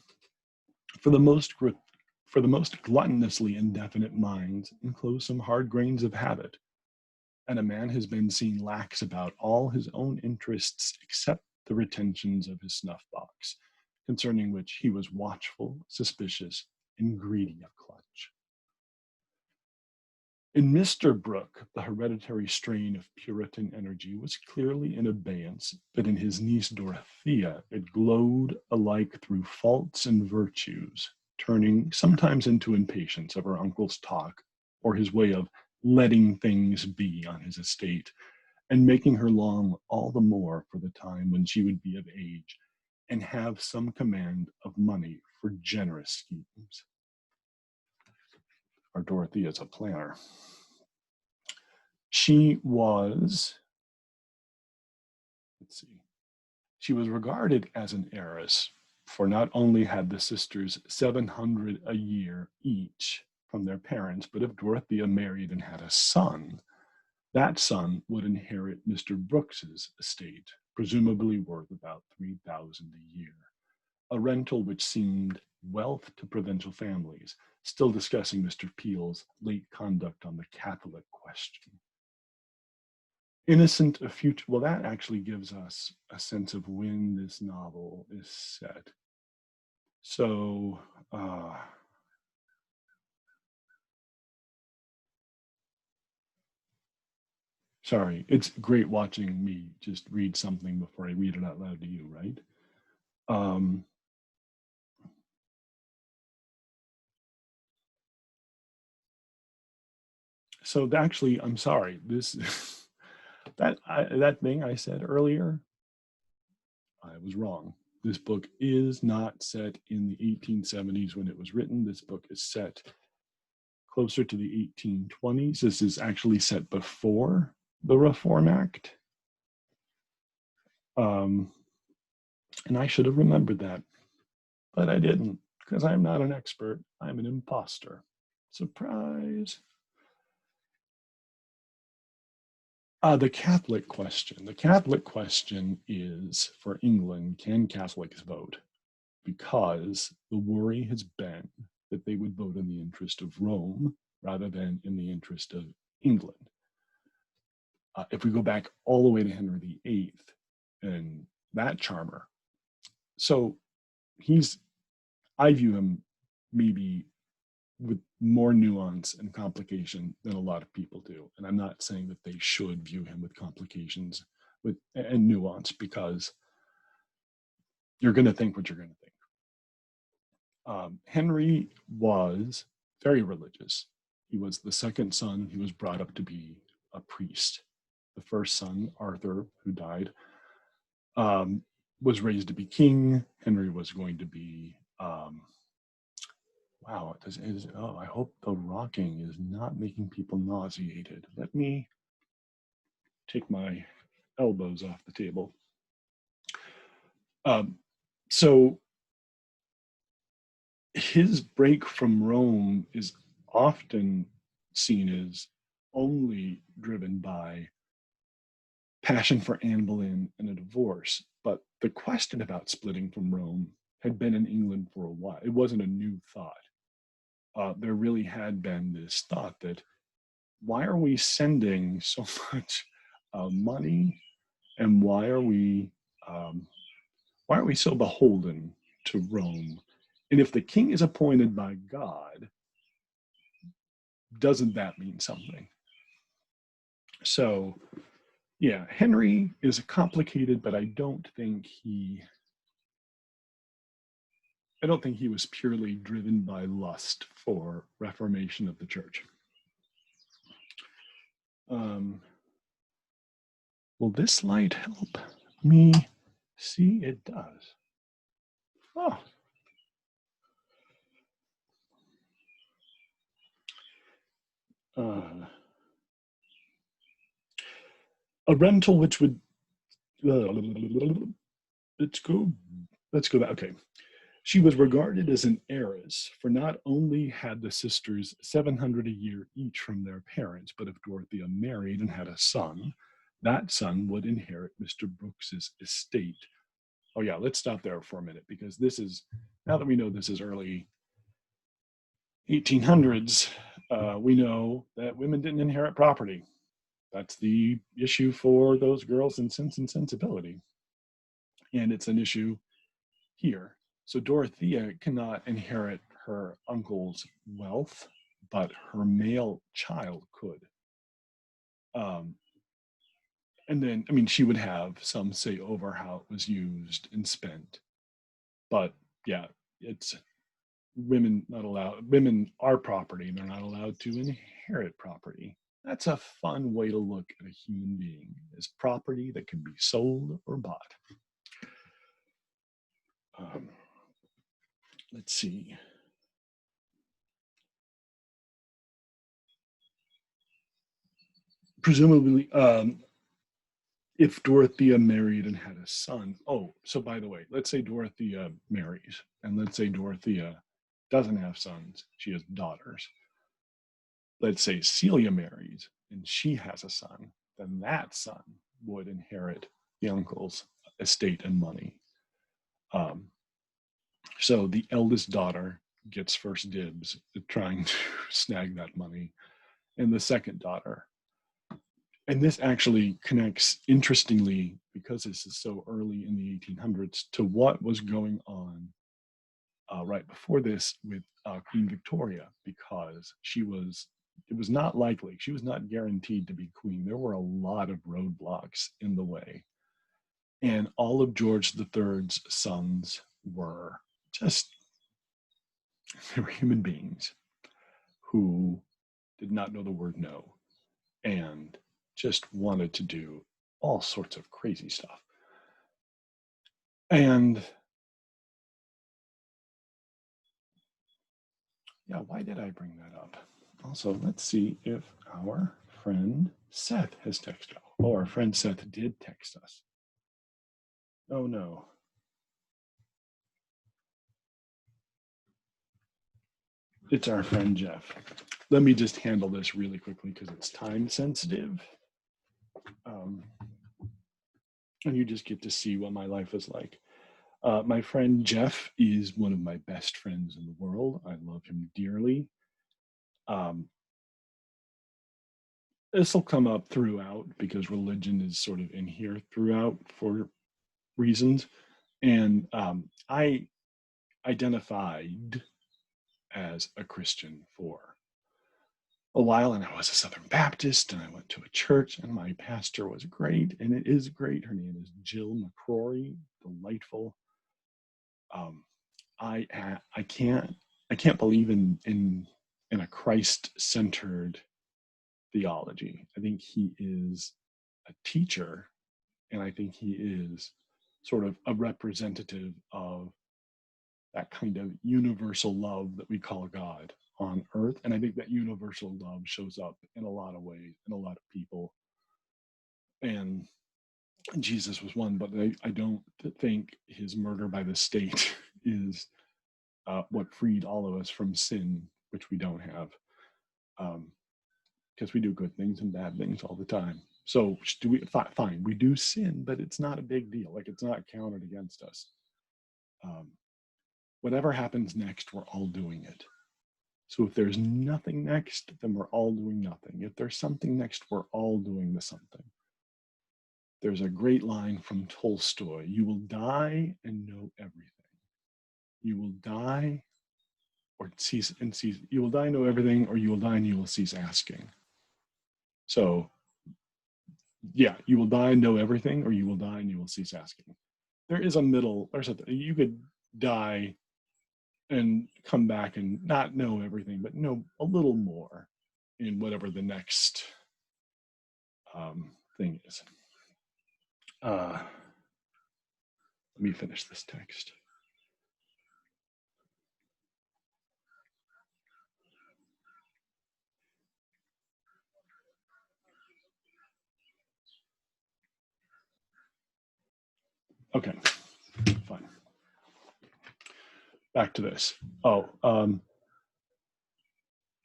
For the most gluttonously indefinite minds enclose some hard grains of habit, and a man has been seen lax about all his own interests except the retentions of his snuff box, concerning which he was watchful, suspicious, and greedy of clutch. In Mr. Brooke, the hereditary strain of Puritan energy was clearly in abeyance, but in his niece Dorothea it glowed alike through faults and virtues, turning sometimes into impatience of her uncle's talk or his way of letting things be on his estate, and making her long all the more for the time when she would be of age and have some command of money for generous schemes. Our Dorothea is a planner. She was, she was regarded as an heiress, for not only had the sisters 700 a year each from their parents, but if Dorothea married and had a son, that son would inherit Mr. Brooks's estate, presumably worth about $3,000 a year, a rental which seemed wealth to provincial families, still discussing Mr. Peel's late conduct on the Catholic question. Innocent of future, well, that actually gives us a sense of when this novel is set. So, sorry, it's great watching me just read something before I read it out loud to you, right? So actually, I'm sorry, this that thing I said earlier, I was wrong. This book is not set in the 1870s when it was written. This book is set closer to the 1820s. This is actually set before the Reform Act. And I should have remembered that, but I didn't, because I'm not an expert. I'm an imposter. Surprise. The Catholic question. The Catholic question is, for England, can Catholics vote? Because the worry has been that they would vote in the interest of Rome rather than in the interest of England. If we go back all the way to Henry VIII and that charmer. So I view him maybe with more nuance and complication than a lot of people do. And I'm not saying that they should view him with complications and nuance, because you're going to think what you're going to think. Henry was very religious. He was the second son. He was brought up to be a priest. The first son, Arthur, who died, was raised to be king. Henry was going to be, wow, I hope the rocking is not making people nauseated. Let me take my elbows off the table. So his break from Rome is often seen as only driven by passion for Anne Boleyn and a divorce. But the question about splitting from Rome had been in England for a while. It wasn't a new thought. There really had been this thought that, why are we sending so much money, and why are we so beholden to Rome? And if the king is appointed by God, doesn't that mean something? So, yeah, Henry is complicated, but I don't think he was purely driven by lust for reformation of the church. Will this light help me see? It does. Oh. A rental which would, let's go back. Okay. She was regarded as an heiress, for not only had the sisters $700 a year each from their parents, but if Dorothea married and had a son, that son would inherit Mr. Brooks's estate. Oh yeah, let's stop there for a minute, because this is, now that we know this is early 1800s, we know that women didn't inherit property. That's the issue for those girls in Sense and Sensibility. And it's an issue here. So Dorothea cannot inherit her uncle's wealth, but her male child could. And then, I mean, she would have some say over how it was used and spent. But yeah, it's women not allowed. Women are property. They're not allowed to inherit property. That's a fun way to look at a human being, as property that can be sold or bought. Let's see. Presumably, if Dorothea married and had a son. Oh, so by the way, let's say Dorothea marries, and let's say Dorothea doesn't have sons, she has daughters. Let's say Celia marries and she has a son, then that son would inherit the uncle's estate and money. So the eldest daughter gets first dibs at trying to snag that money, and the second daughter. And this actually connects, interestingly, because this is so early in the 1800s, to what was going on right before this with Queen Victoria, because it was not likely, she was not guaranteed to be queen. There were a lot of roadblocks in the way. And all of George III's sons were just, they were human beings who did not know the word no, and just wanted to do all sorts of crazy stuff. And yeah, why did I bring that up? Also, let's see if our friend Seth has texted us. Oh, our friend Seth did text us. Oh no. It's our friend Jeff. Let me just handle this really quickly because it's time sensitive. And you just get to see what my life is like. My friend Jeff is one of my best friends in the world. I love him dearly. This will come up throughout because religion is sort of in here throughout for reasons. And I identified as a Christian for a while, and I was a Southern Baptist, and I went to a church, and my pastor was great, and it is great. Her name is Jill McCrory, delightful. Um, I can't believe in a Christ-centered theology. I think he is a teacher, and I think he is sort of a representative of that kind of universal love that we call God on earth. And I think that universal love shows up in a lot of ways, in a lot of people. And Jesus was one, but I don't think his murder by the state is what freed all of us from sin, which we don't have. Because we do good things and bad things all the time. So do we? Fine, we do sin, but it's not a big deal. Like, it's not counted against us. Whatever happens next, we're all doing it. So if there's nothing next, then we're all doing nothing. If there's something next, we're all doing the something. There's a great line from Tolstoy: "You will die and know everything. You will die or cease and cease. You will die and know everything, or you will die and you will cease asking." So, yeah, you will die and know everything, or you will die and you will cease asking. There is a middle. You could die and come back and not know everything, but know a little more in whatever the next thing is. Let me finish this text. Okay, fine. Back to this.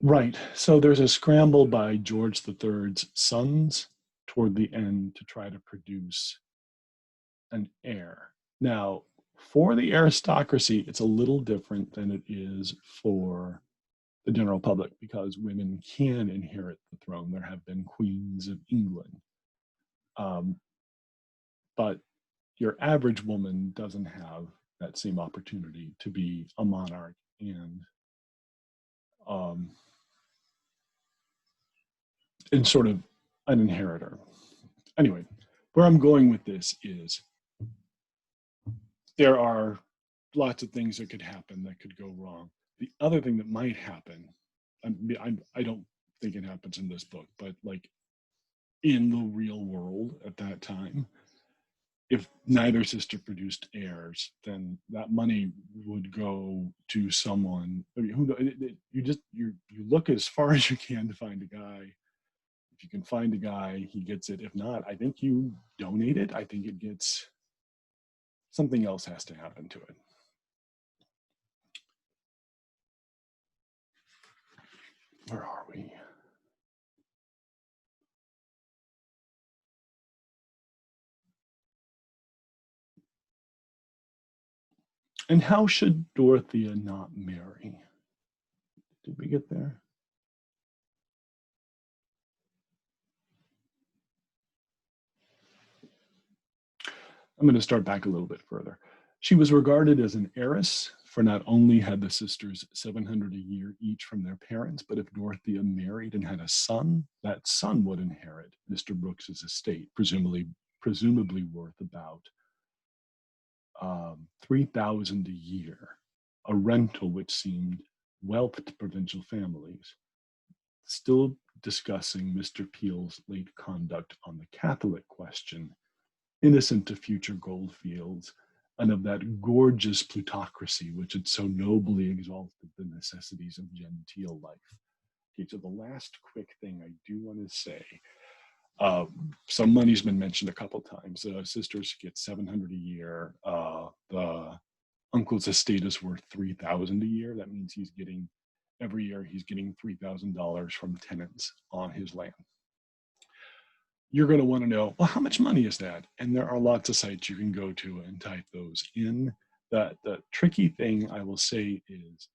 Right. So there's a scramble by George III's sons toward the end to try to produce an heir. Now, for the aristocracy, it's a little different than it is for the general public, because women can inherit the throne. There have been queens of England. But your average woman doesn't have that same opportunity to be a monarch and sort of an inheritor. Anyway, where I'm going with this is there are lots of things that could happen that could go wrong. The other thing that might happen, I don't think it happens in this book, but like in the real world at that time, if neither sister produced heirs, then that money would go to someone. I mean, you look as far as you can to find a guy. If you can find a guy, he gets it. If not, I think you donate it. I think it gets, something else has to happen to it. Where are we? And how should Dorothea not marry? Did we get there? I'm going to start back a little bit further. She was regarded as an heiress, for not only had the sisters $700 a year each from their parents, but if Dorothea married and had a son, that son would inherit Mr. Brooks's estate, presumably worth about $3,000 a year, a rental which seemed wealth to provincial families. Still discussing Mr. Peel's late conduct on the Catholic question, innocent of future gold fields, and of that gorgeous plutocracy which had so nobly exalted the necessities of genteel life. Okay, so the last quick thing I do want to say, some money's been mentioned a couple times. Sisters get $700 a year. The uncle's estate is worth $3,000 a year. That means he's getting, every year he's getting $3,000 from tenants on his land. You're going to want to know, well, how much money is that? And there are lots of sites you can go to and type those in. The tricky thing I will say is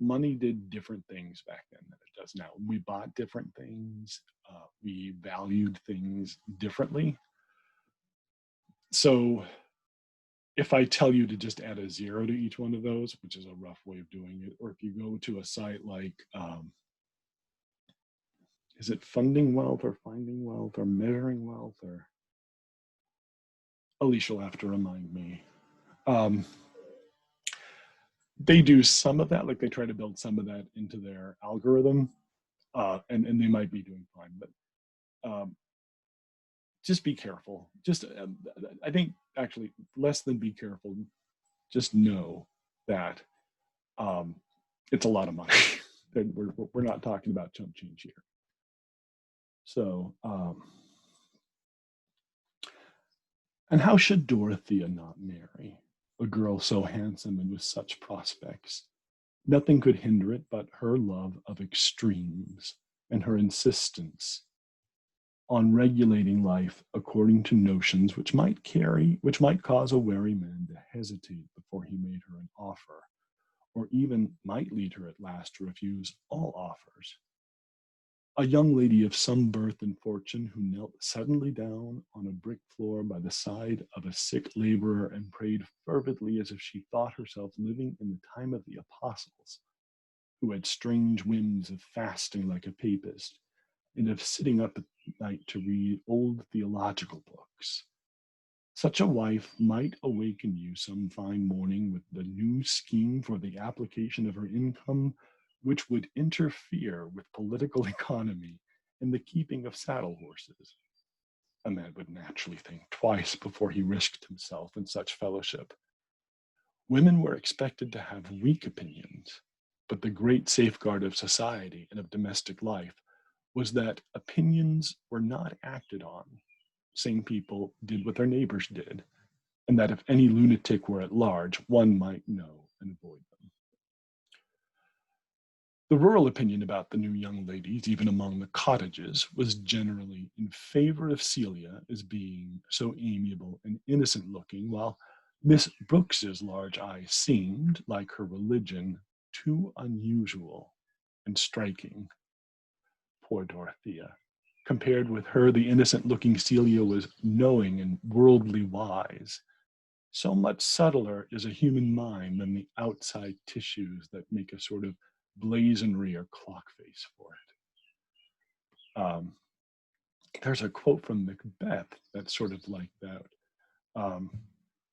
money did different things back then than it does now. We bought different things. We valued things differently. So if I tell you to just add a 0 to each one of those, which is a rough way of doing it, or if you go to a site like, is it Funding Wealth or Finding Wealth or Measuring Wealth, or Alicia will have to remind me. They do some of that, like they try to build some of that into their algorithm, and they might be doing fine, but just be careful. Just, I think actually less than be careful, just know that it's a lot of money. we're not talking about chump change here. So, and how should Dorothea not marry a girl so handsome and with such prospects? Nothing could hinder it but her love of extremes and her insistence on regulating life according to notions which might cause a wary man to hesitate before he made her an offer, or even might lead her at last to refuse all offers. A young lady of some birth and fortune who knelt suddenly down on a brick floor by the side of a sick laborer and prayed fervently as if she thought herself living in the time of the apostles, who had strange whims of fasting like a papist, and of sitting up at night to read old theological books. Such a wife might awaken you some fine morning with the new scheme for the application of her income, which would interfere with political economy and the keeping of saddle horses. A man would naturally think twice before he risked himself in such fellowship. Women were expected to have weak opinions, but the great safeguard of society and of domestic life was that opinions were not acted on. Same people did what their neighbors did, and that if any lunatic were at large, one might know and avoid them. The rural opinion about the new young ladies, even among the cottages, was generally in favor of Celia as being so amiable and innocent looking, while Miss Brooks's large eyes seemed, like her religion, too unusual and striking. Poor Dorothea. Compared with her, the innocent-looking Celia was knowing and worldly wise. So much subtler is a human mind than the outside tissues that make a sort of blazonry or clock face for it. There's a quote from Macbeth that's sort of like that.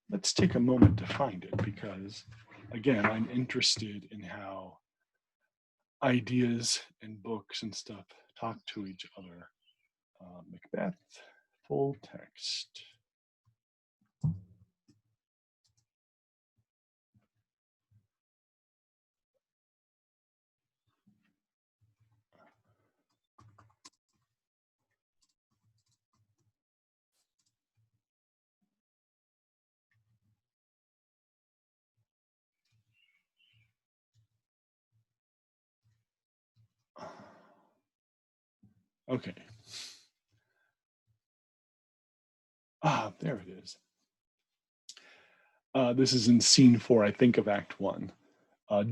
Let's take a moment to find it, because, again, I'm interested in how ideas and books and stuff talk to each other. Macbeth, full text. Okay. There it is. This is in scene 4, I think, of Act 1.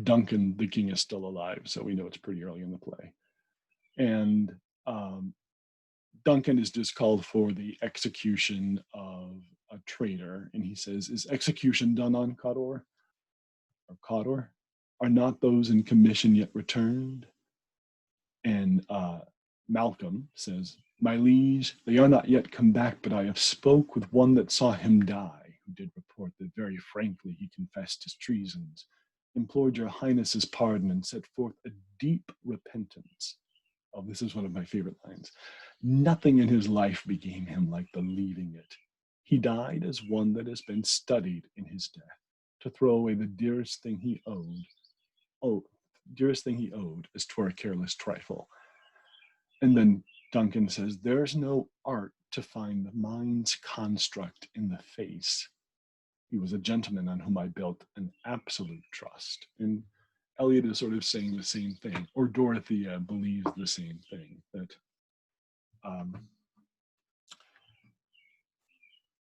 Duncan, the king, is still alive, so we know it's pretty early in the play. And Duncan is just called for the execution of a traitor, and he says, "Is execution done on Cawdor? Or Cawdor? Are not those in commission yet returned?" And Malcolm says, "My liege, they are not yet come back, but I have spoke with one that saw him die, who did report that very frankly he confessed his treasons, implored your highness's pardon, and set forth a deep repentance." Oh, this is one of my favorite lines. "Nothing in his life became him like believing it. He died as one that has been studied in his death, to throw away the dearest thing he owed. Oh, dearest thing he owed, as 'twere a careless trifle." And then Duncan says, "There's no art to find the mind's construct in the face. He was a gentleman on whom I built an absolute trust." And Eliot is sort of saying the same thing, or Dorothea believes the same thing, that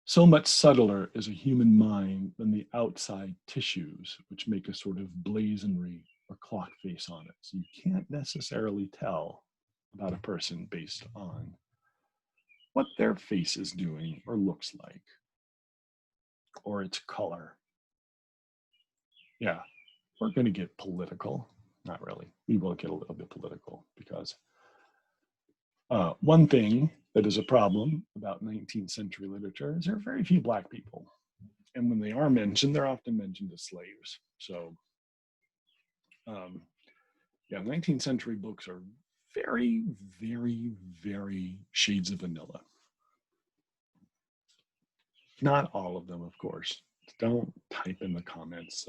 so much subtler is a human mind than the outside tissues, which make a sort of blazonry or clock face on it. So you can't necessarily tell about a person based on what their face is doing or looks like. or its color. Yeah, we're going to get political. Not really. We will get a little bit political because one thing that is a problem about 19th century literature is there are very few Black people. And when they are mentioned, they're often mentioned as slaves. So, yeah, 19th century books are very, very, very shades of vanilla. Not all of them, of course. Don't type in the comments.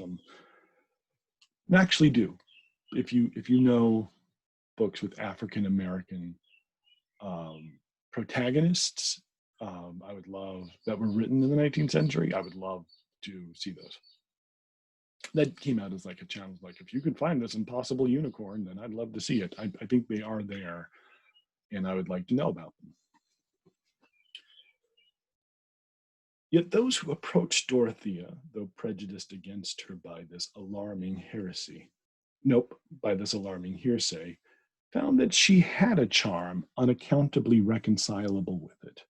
Actually do. If you know books with African American protagonists, I would love that were written in the 19th century. I would love to see those. That came out as like a challenge. Like, if you could find this impossible unicorn, then I'd love to see it. I think they are there, and I would like to know about them. Yet those who approached Dorothea, though prejudiced against her by this alarming heresy, by this alarming hearsay, found that she had a charm unaccountably reconcilable with it.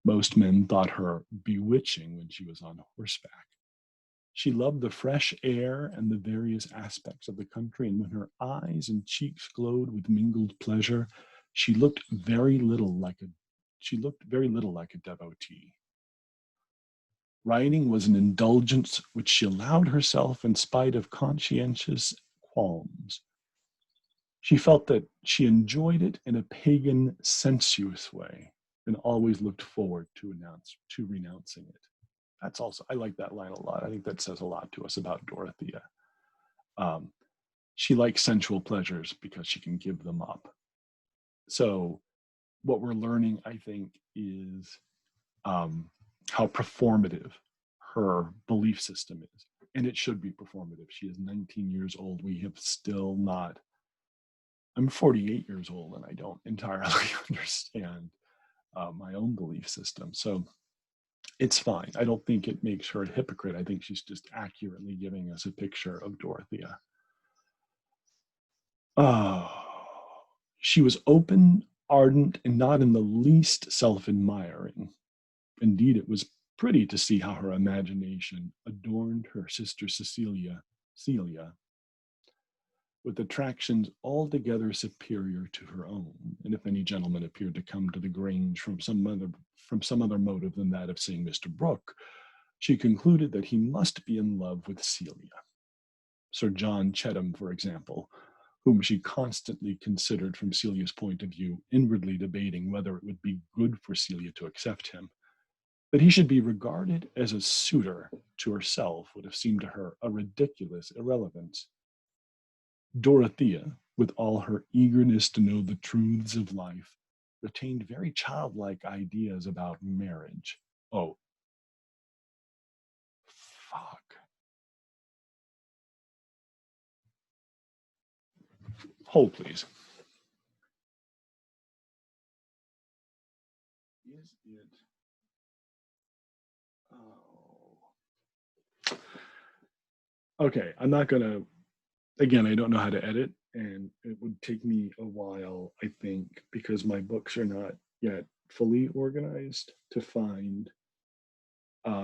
Most men thought her bewitching when she was on horseback. She loved the fresh air and the various aspects of the country, and when her eyes and cheeks glowed with mingled pleasure, she looked very little like a devotee. Riding was an indulgence which she allowed herself in spite of conscientious qualms. She felt that she enjoyed it in a pagan, sensuous way, and always looked forward to renouncing it. That's also, I like that line a lot. I think that says a lot to us about Dorothea. She likes sensual pleasures because she can give them up. So what we're learning, I think, is how performative her belief system is. And it should be performative. She is 19 years old. We have still not, I'm 48 years old, and I don't entirely understand my own belief system. So it's fine. I don't think it makes her a hypocrite. I think she's just accurately giving us a picture of Dorothea. She was open, ardent, and not in the least self-admiring. Indeed, it was pretty to see how her imagination adorned her sister Celia, with attractions altogether superior to her own. And if any gentleman appeared to come to the Grange from some other motive than that of seeing Mr. Brooke, she concluded that he must be in love with Celia. Sir John Chettam, for example, whom she constantly considered from Celia's point of view, inwardly debating whether it would be good for Celia to accept him. That he should be regarded as a suitor to herself would have seemed to her a ridiculous irrelevance. Dorothea, with all her eagerness to know the truths of life, retained very childlike ideas about marriage. Oh, fuck. Hold, please. Is it? Oh. Okay, I'm not gonna, again, I don't know how to edit, and it would take me a while, I think, because my books are not yet fully organized, to find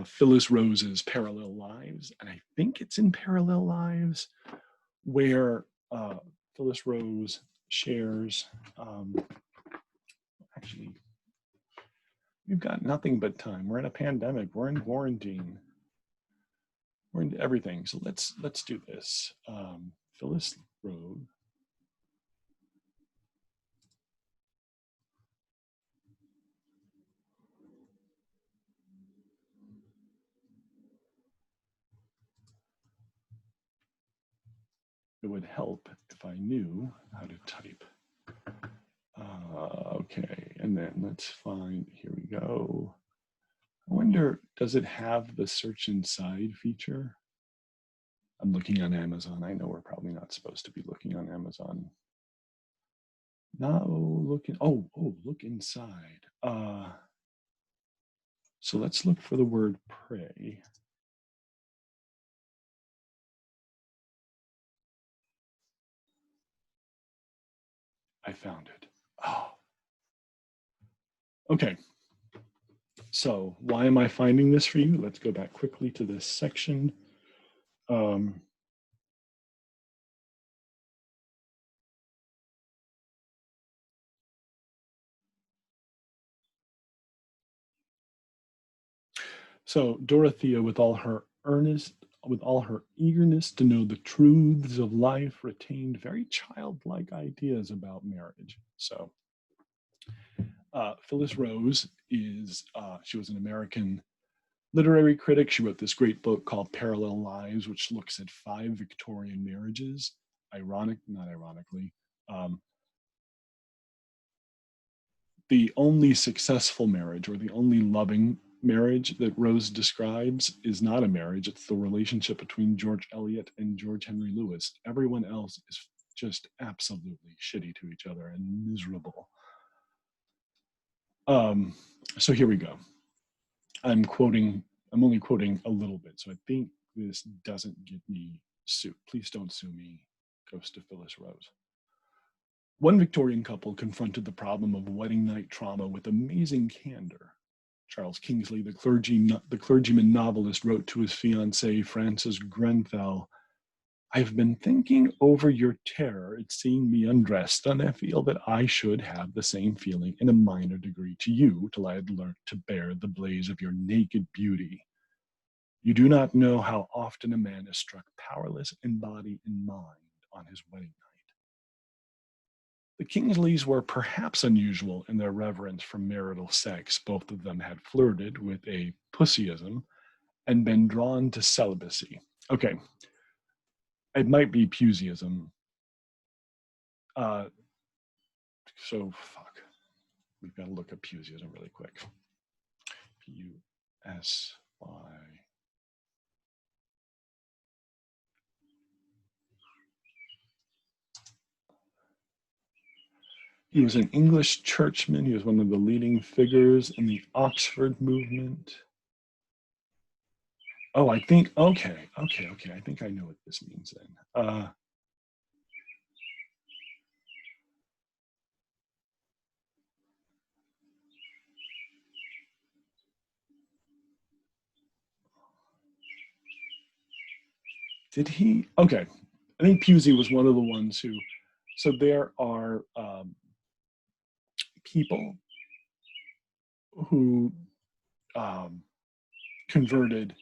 Phyllis Rose's Parallel Lives. And I think it's in Parallel Lives where Phyllis Rose shares, actually, we've got nothing but time. We're in a pandemic. We're in quarantine. We're into everything. So let's do this. Phyllis Rose. It would help if I knew how to type. Okay, and then let's find, here we go. I wonder, does it have the search inside feature? I'm looking on Amazon. I know we're probably not supposed to be looking on Amazon. No, looking, oh, look inside. So let's look for the word pray. I found it. Oh, okay. So why am I finding this for you? Let's go back quickly to this section. Um, so Dorothea, with all her eagerness to know the truths of life, retained very childlike ideas about marriage. So Phyllis Rose she was an American literary critic. She wrote this great book called Parallel Lives, which looks at 5 Victorian marriages. Not ironically. Um, the only successful marriage or the only loving marriage that Rose describes is not a marriage. It's the relationship between George Eliot and George Henry Lewis. Everyone else is just absolutely shitty to each other and miserable. Um, so here we go. I'm only quoting a little bit, so I think this doesn't get me sued. Please don't sue me, goes to Phyllis Rose. One Victorian couple confronted the problem of wedding night trauma with amazing candor. Charles Kingsley, the clergyman novelist, wrote to his fiancée, Frances Grenfell, "I've been thinking over your terror at seeing me undressed, and I feel that I should have the same feeling in a minor degree to you till I had learnt to bear the blaze of your naked beauty. You do not know how often a man is struck powerless in body and mind on his wedding night." The Kingsleys were perhaps unusual in their reverence for marital sex. Both of them had flirted with a pussyism and been drawn to celibacy. Okay, it might be Puseyism. So, fuck. We've got to look at Puseyism really quick. P-U-S-Y. He was an English churchman. He was one of the leading figures in the Oxford movement. Oh, I think, okay. I think I know what this means then. Did he? Okay. I think Pusey was one of the ones who, so there are people who converted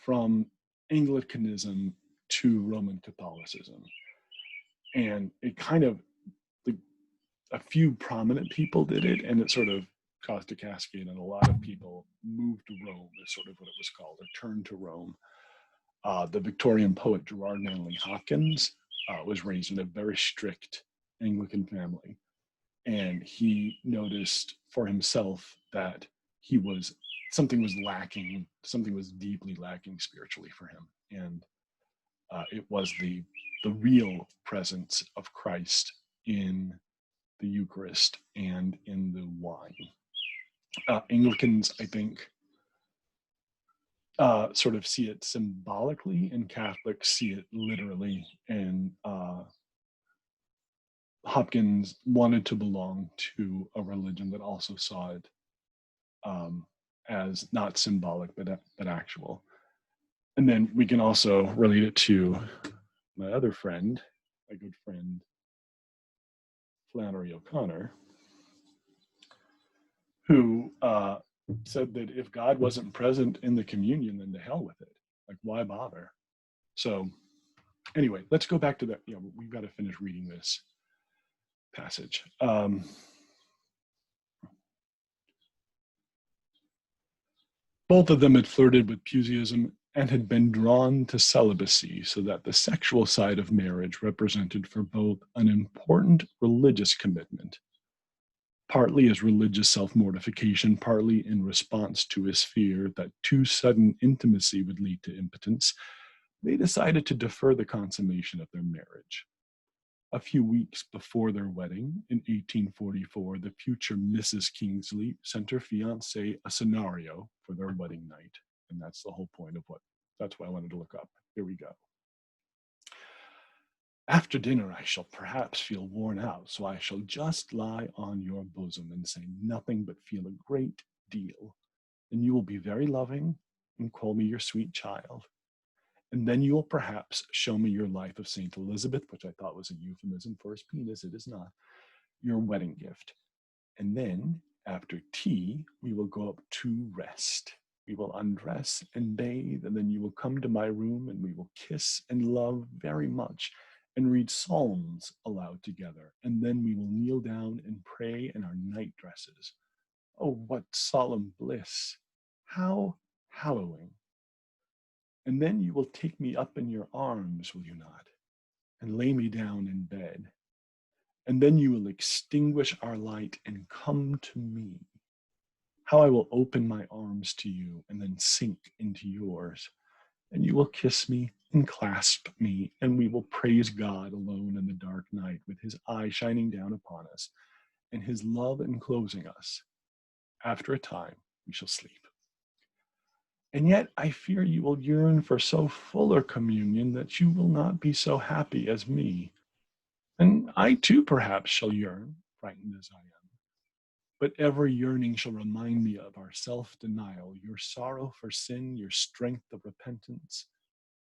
from Anglicanism to Roman Catholicism. And it kind of, a few prominent people did it, and it sort of caused a cascade, and a lot of people moved to Rome, is sort of what it was called, or turned to Rome. The Victorian poet Gerard Manley Hopkins was raised in a very strict Anglican family, and he noticed for himself that something was lacking, something was deeply lacking spiritually for him, and it was the real presence of Christ in the Eucharist and in the wine. Anglicans, I think, sort of see it symbolically, and Catholics see it literally. And Hopkins wanted to belong to a religion that also saw it as not symbolic, but actual. And then we can also relate it to my other friend, my good friend, Flannery O'Connor, who said that if God wasn't present in the communion, then to hell with it. Like, why bother? So anyway, let's go back to that. We've got to finish reading this passage. Both of them had flirted with Puseyism and had been drawn to celibacy, so that the sexual side of marriage represented for both an important religious commitment, partly as religious self-mortification, partly in response to his fear that too sudden intimacy would lead to impotence. They decided to defer the consummation of their marriage. A few weeks before their wedding, in 1844, the future Mrs. Kingsley sent her fiancé a scenario for their wedding night. And that's the whole point of that's why I wanted to look up. Here we go. After dinner, I shall perhaps feel worn out, so I shall just lie on your bosom and say nothing but feel a great deal. and you will be very loving and call me your sweet child. And then you will perhaps show me your life of St. Elizabeth, which I thought was a euphemism for his penis. It is not. Your wedding gift. And then after tea, we will go up to rest. We will undress and bathe, and then you will come to my room and we will kiss and love very much and read psalms aloud together. And then we will kneel down and pray in our night dresses. Oh, what solemn bliss! How hallowing! And then you will take me up in your arms, will you not? And lay me down in bed. And then you will extinguish our light and come to me. How I will open my arms to you and then sink into yours. And you will kiss me and clasp me, and we will praise God alone in the dark night with his eye shining down upon us and his love enclosing us. After a time, we shall sleep. And yet I fear you will yearn for so full a communion that you will not be so happy as me. And I too perhaps shall yearn, frightened as I am. But every yearning shall remind me of our self-denial, your sorrow for sin, your strength of repentance,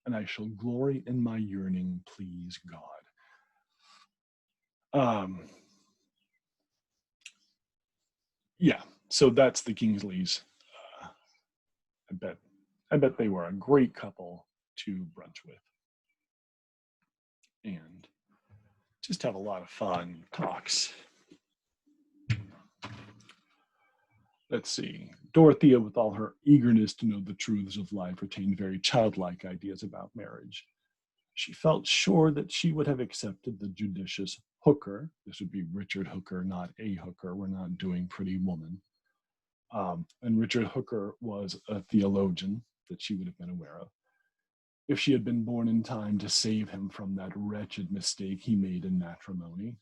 and I shall glory in my yearning, please God. Yeah, so that's the Kingsleys. I bet they were a great couple to brunch with and just have a lot of fun talks. Let's see. Dorothea, with all her eagerness to know the truths of life, retained very childlike ideas about marriage. She felt sure that she would have accepted the judicious Hooker. This would be Richard Hooker, not a Hooker. We're not doing Pretty Woman. And Richard Hooker was a theologian that she would have been aware of, if she had been born in time to save him from that wretched mistake he made in matrimony.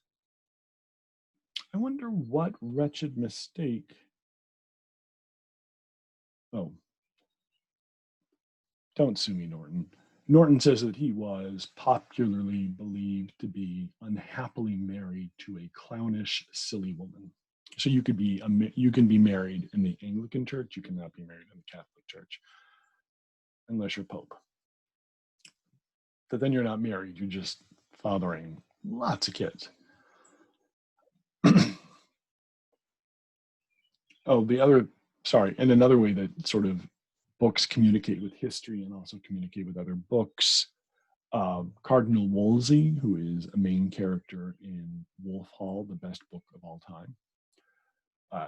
I wonder what wretched mistake. Oh, don't sue me, Norton. Norton says that he was popularly believed to be unhappily married to a clownish, silly woman. So you can be married in the Anglican Church. You cannot be married in the Catholic Church, unless you're Pope. But then you're not married. You're just fathering lots of kids. And another way that sort of books communicate with history and also communicate with other books. Cardinal Wolsey, who is a main character in Wolf Hall, the best book of all time,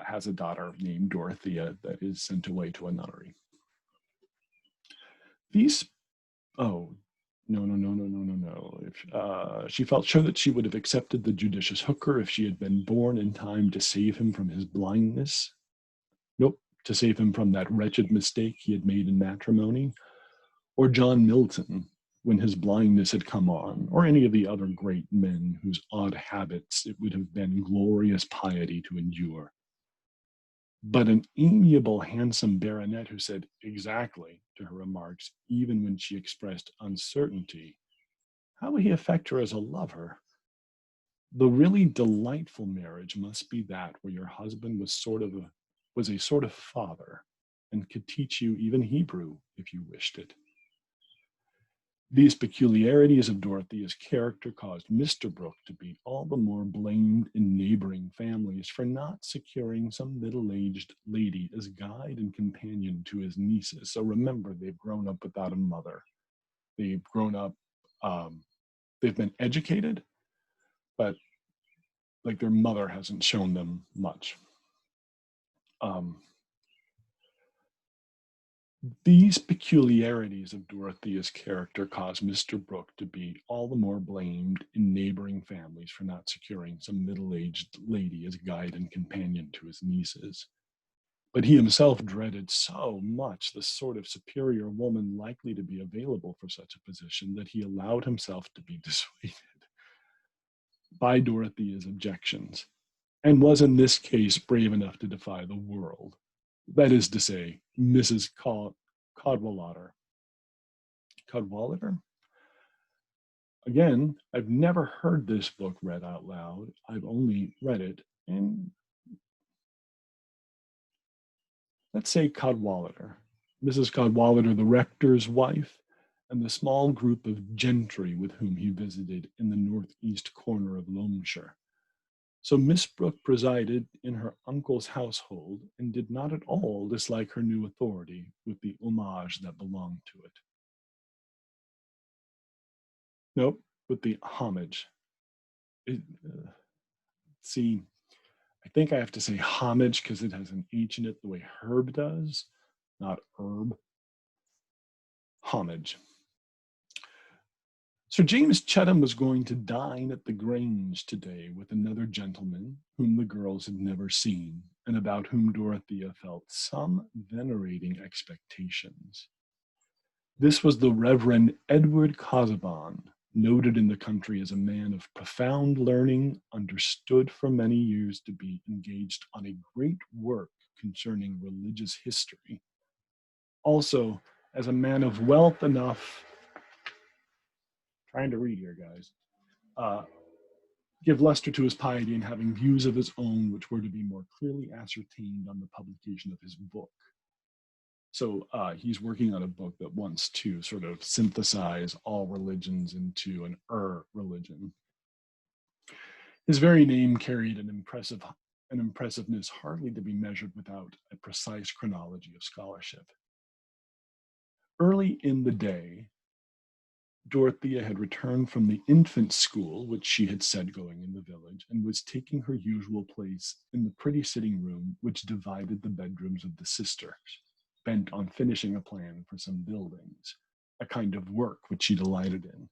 has a daughter named Dorothea that is sent away to a nunnery. She felt sure that she would have accepted the judicious Hooker if she had been born in time to save him from his blindness. Nope, to save him from that wretched mistake he had made in matrimony. Or John Milton, when his blindness had come on, or any of the other great men whose odd habits it would have been glorious piety to endure. But an amiable, handsome baronet who said exactly to her remarks, even when she expressed uncertainty, how would he affect her as a lover? The really delightful marriage must be that where your husband was a sort of father and could teach you even Hebrew if you wished it. These peculiarities of Dorothea's character caused Mr. Brooke to be all the more blamed in neighboring families for not securing some middle-aged lady as guide and companion to his nieces. So remember, they've grown up without a mother. They've grown up, they've been educated, but like their mother hasn't shown them much. These peculiarities of Dorothea's character caused Mr. Brooke to be all the more blamed in neighboring families for not securing some middle-aged lady as guide and companion to his nieces. But he himself dreaded so much the sort of superior woman likely to be available for such a position that he allowed himself to be dissuaded by Dorothea's objections, and was in this case brave enough to defy the world. That is to say, Mrs. Cadwallader. Again, I've never heard this book read out loud. I've only read it, and Let's say Cadwallader, Mrs. Cadwallader, the rector's wife, and the small group of gentry with whom he visited in the northeast corner of Loamshire. So Miss Brooke presided in her uncle's household and did not at all dislike her new authority with the homage that belonged to it. Nope, with the homage. It, see, I think I have to say homage because it has an H in it the way herb does, not herb. Homage. Sir James Chettam was going to dine at the Grange today with another gentleman whom the girls had never seen and about whom Dorothea felt some venerating expectations. This was the Reverend Edward Casaubon, noted in the country as a man of profound learning, understood for many years to be engaged on a great work concerning religious history. Also, as a man of wealth enough, trying to read here, guys, give luster to his piety and having views of his own which were to be more clearly ascertained on the publication of his book. So he's working on a book that wants to sort of synthesize all religions into an religion. His very name carried an impressiveness hardly to be measured without a precise chronology of scholarship. Early in the day, Dorothea had returned from the infant school, which she had set going in the village, and was taking her usual place in the pretty sitting room which divided the bedrooms of the sisters, bent on finishing a plan for some buildings, a kind of work which she delighted in,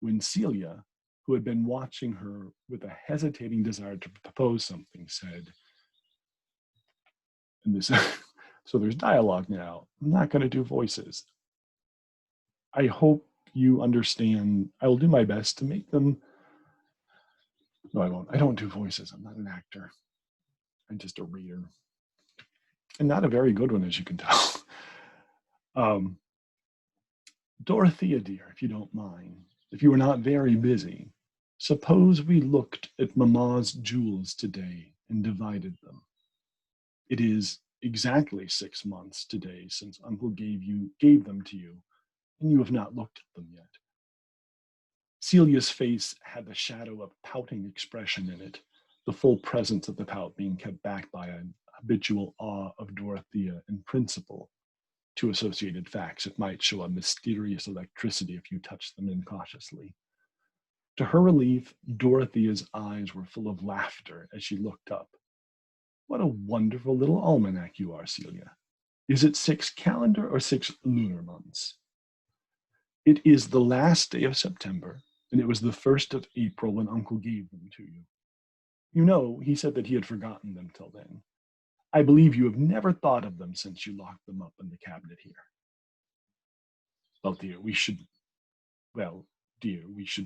when Celia, who had been watching her with a hesitating desire to propose something, said, and this, so there's dialogue now. I'm not going to do voices. I hope you understand. I will do my best to make them. No, I won't. I don't do voices. I'm not an actor. I'm just a reader. And not a very good one, as you can tell. Dorothea, dear, if you don't mind, if you were not very busy, suppose we looked at Mamma's jewels today and divided them. It is exactly 6 months today since Uncle gave them to you, and you have not looked at them yet. Celia's face had the shadow of pouting expression in it, the full presence of the pout being kept back by an habitual awe of Dorothea in principle. To associated facts, it might show a mysterious electricity if you touched them incautiously. To her relief, Dorothea's eyes were full of laughter as she looked up. What a wonderful little almanac you are, Celia. Is it 6 calendar or 6 lunar months? It is the last day of September, and it was the 1st of April when Uncle gave them to you. You know, he said that he had forgotten them till then. I believe you have never thought of them since you locked them up in the cabinet here. Well, dear, we should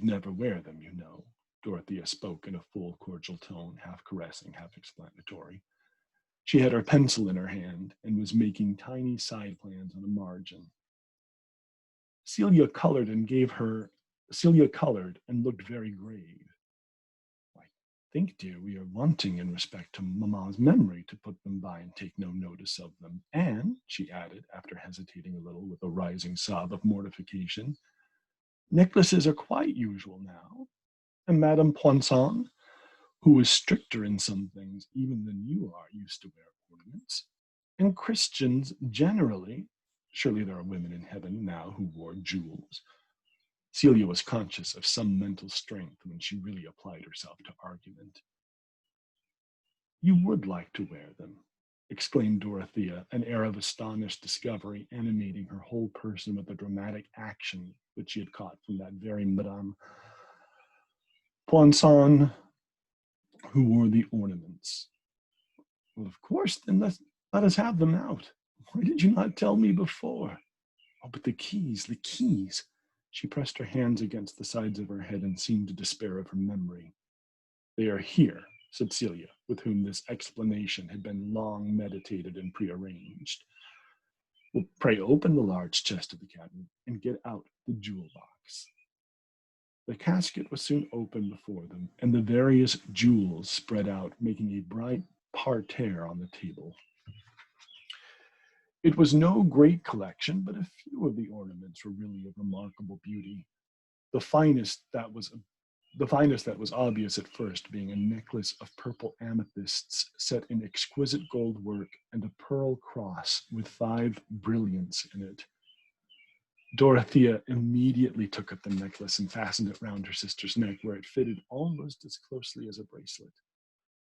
never wear them, you know. Dorothea spoke in a full, cordial tone, half caressing, half explanatory. She had her pencil in her hand and was making tiny side plans on a margin. Celia colored and looked very grave. I think, dear, we are wanting in respect to Mamma's memory to put them by and take no notice of them. And, she added, after hesitating a little with a rising sob of mortification, necklaces are quite usual now, and Madame Poinçon, who is stricter in some things even than you are, used to wear ornaments. And Christians generally, surely there are women in heaven now who wore jewels. Celia was conscious of some mental strength when she really applied herself to argument. You would like to wear them, exclaimed Dorothea, an air of astonished discovery animating her whole person with a dramatic action which she had caught from that very Madame Poinçon who wore the ornaments. Well, of course, then let us have them out. Why did you not tell me before? Oh, but the keys. She pressed her hands against the sides of her head and seemed to despair of her memory. They are here, said Celia, with whom this explanation had been long meditated and prearranged. Well, pray open the large chest of the cabinet and get out the jewel box. The casket was soon opened before them, and the various jewels spread out, making a bright parterre on the table. It was no great collection, but a few of the ornaments were really of remarkable beauty. The finest that was the finest that was obvious at first being a necklace of purple amethysts set in exquisite gold work and a pearl cross with 5 brilliants in it. Dorothea immediately took up the necklace and fastened it round her sister's neck, where it fitted almost as closely as a bracelet.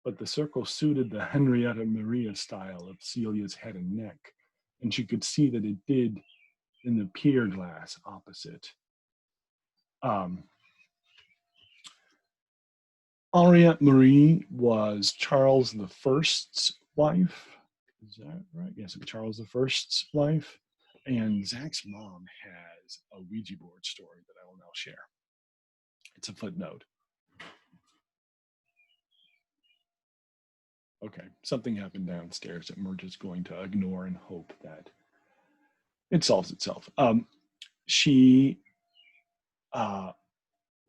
But the circle suited the Henrietta Maria style of Celia's head and neck, and she could see that it did in the pier glass opposite. Henriette Marie was Charles the First's wife. Is that right? Yes, Charles the First's wife. And Zach's mom has a Ouija board story that I will now share. It's a footnote. Okay, something happened downstairs that we're just going to ignore and hope that it solves itself. She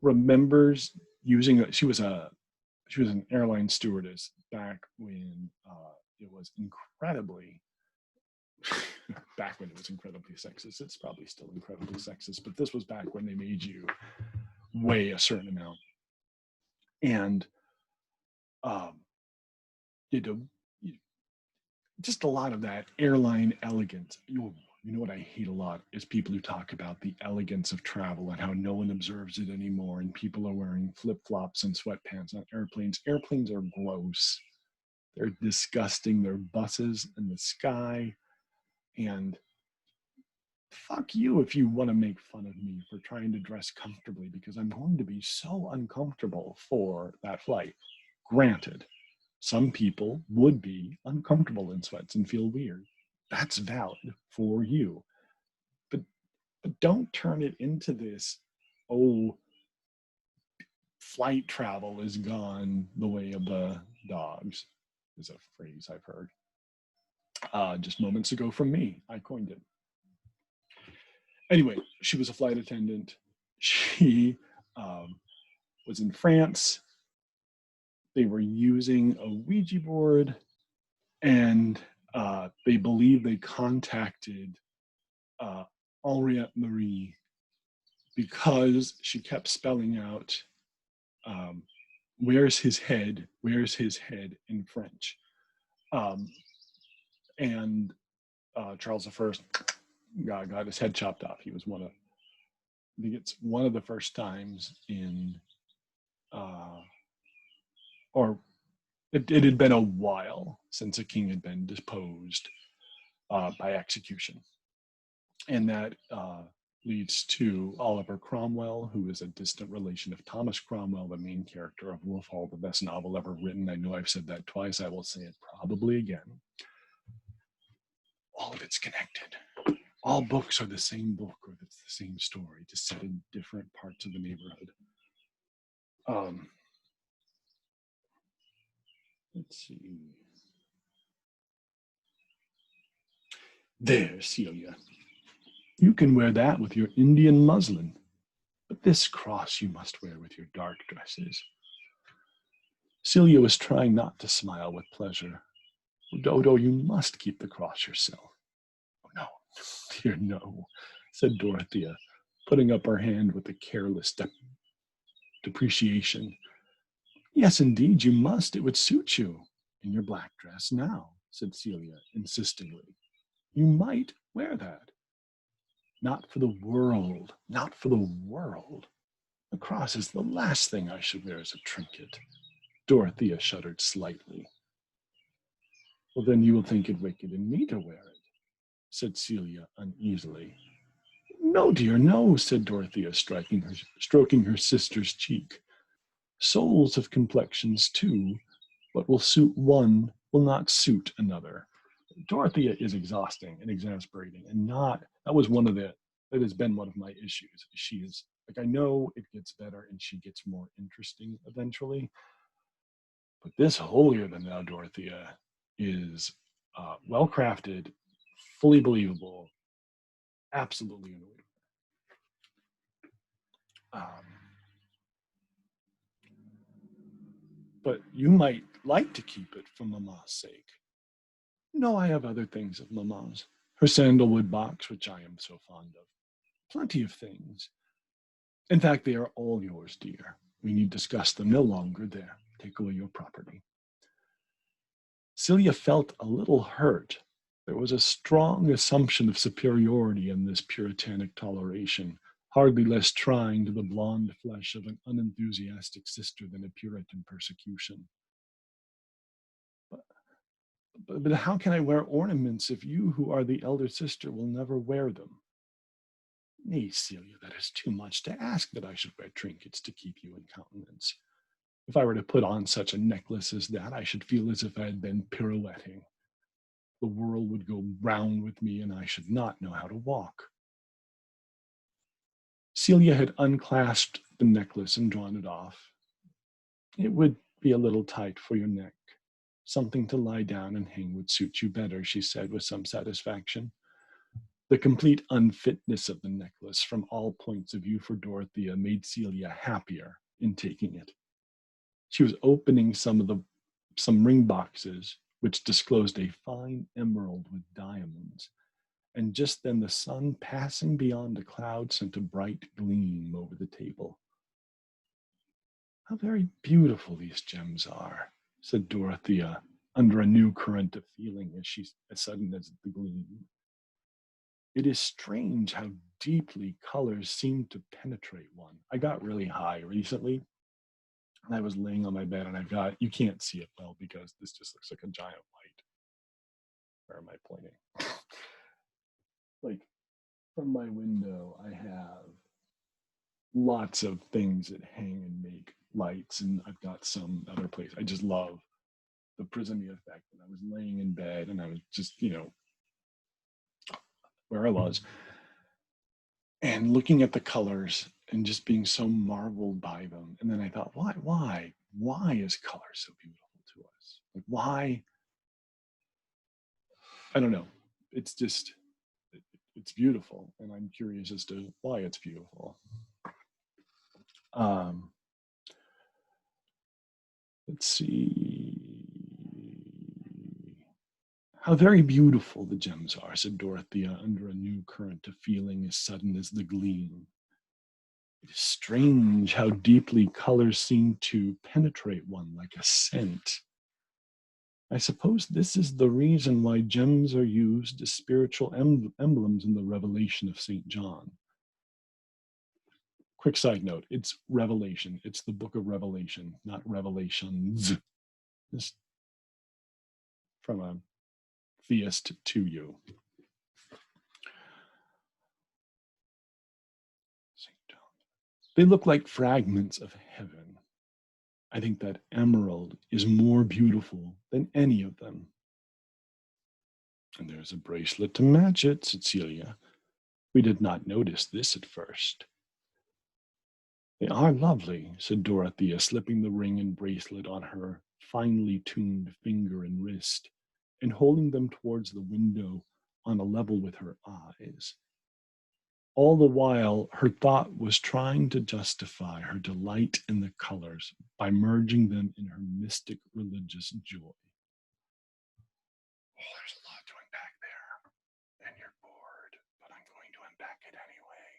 remembers using she was an airline stewardess back when it was incredibly sexist. It's probably still incredibly sexist, but this was back when they made you weigh a certain amount. And just a lot of that airline elegance. You know what I hate a lot is people who talk about the elegance of travel and how no one observes it anymore, and people are wearing flip-flops and sweatpants on airplanes. Airplanes are gross. They're disgusting. They're buses in the sky. And fuck you if you want to make fun of me for trying to dress comfortably, because I'm going to be so uncomfortable for that flight. Granted, some people would be uncomfortable in sweats and feel weird. That's valid for you. But don't turn it into this, oh, flight travel is gone the way of the dogs, is a phrase I've heard. Just moments ago from me. I coined it. Anyway, she was a flight attendant. She was in France. They were using a Ouija board, and they believe they contacted Henriette Marie because she kept spelling out, where's his head in French. And Charles I got his head chopped off. He was I think it's one of the first times in, or it had been a while since a king had been deposed by execution. And that leads to Oliver Cromwell, who is a distant relation of Thomas Cromwell, the main character of Wolf Hall, the best novel ever written. I know I've said that twice. I will say it probably again. All of it's connected. All books are the same book, or it's the same story, just set in different parts of the neighborhood. Let's see. There, Celia. You can wear that with your Indian muslin, but this cross you must wear with your dark dresses. Celia was trying not to smile with pleasure. Dodo, you must keep the cross yourself. Oh, no, dear, no, said Dorothea, putting up her hand with a careless depreciation. Yes, indeed, you must. It would suit you. In your black dress now, said Celia insistingly. You might wear that. Not for the world, not for the world. The cross is the last thing I should wear as a trinket. Dorothea shuddered slightly. Well, then you will think it wicked in me to wear it, said Celia uneasily. No, dear, no, said Dorothea, stroking her sister's cheek. Souls have complexions too. What will suit one will not suit another. Dorothea is exhausting and exasperating, and that has been one of my issues. She is, like, I know it gets better and she gets more interesting eventually, but this holier than thou Dorothea is well crafted, fully believable, absolutely annoying. But you might like to keep it for Mamma's sake. No, I have other things of Mamma's. her sandalwood box, which I am so fond of. Plenty of things. In fact, they are all yours, dear. We need discuss them no longer. There, take away your property. Celia felt a little hurt. There was a strong assumption of superiority in this puritanic toleration, hardly less trying to the blonde flesh of an unenthusiastic sister than a Puritan persecution. But how can I wear ornaments if you, who are the elder sister, will never wear them? Nay, Celia, that is too much to ask that I should wear trinkets to keep you in countenance. If I were to put on such a necklace as that, I should feel as if I had been pirouetting. The world would go round with me, and I should not know how to walk. Celia had unclasped the necklace and drawn it off. It would be a little tight for your neck. Something to lie down and hang would suit you better, she said with some satisfaction. The complete unfitness of the necklace from all points of view for Dorothea made Celia happier in taking it. She was opening some ring boxes, which disclosed a fine emerald with diamonds, and just then the sun, passing beyond a cloud, sent a bright gleam over the table. How very beautiful these gems are, said Dorothea, under a new current of feeling as sudden as the gleam. It is strange how deeply colors seem to penetrate one. I got really high recently, and I was laying on my bed, and you can't see it well because this just looks like a giant light. Where am I pointing? Like, from my window, I have lots of things that hang and make lights, and I've got some other place. I just love the prismy effect. And I was laying in bed, and I was just, where I was, and looking at the colors and just being so marveled by them. And then I thought, why is color so beautiful to us? Like, why? I don't know. It's just, it's beautiful. And I'm curious as to why it's beautiful. Let's see. How very beautiful the gems are, said Dorothea, under a new current of feeling as sudden as the gleam. It is strange how deeply colors seem to penetrate one like a scent. I suppose this is the reason why gems are used as spiritual emblems in the Revelation of St. John. Quick side note, it's Revelation. It's the book of Revelation, not Revelations. Just from a theist to you. St. John. They look like fragments of heaven. I think that emerald is more beautiful than any of them. And there's a bracelet to match it, said Celia. We did not notice this at first. They are lovely, said Dorothea, slipping the ring and bracelet on her finely tuned finger and wrist, and holding them towards the window on a level with her eyes. All the while, her thought was trying to justify her delight in the colors by merging them in her mystic religious joy. Oh, there's a lot to unpack there, and you're bored, but I'm going to unpack it anyway.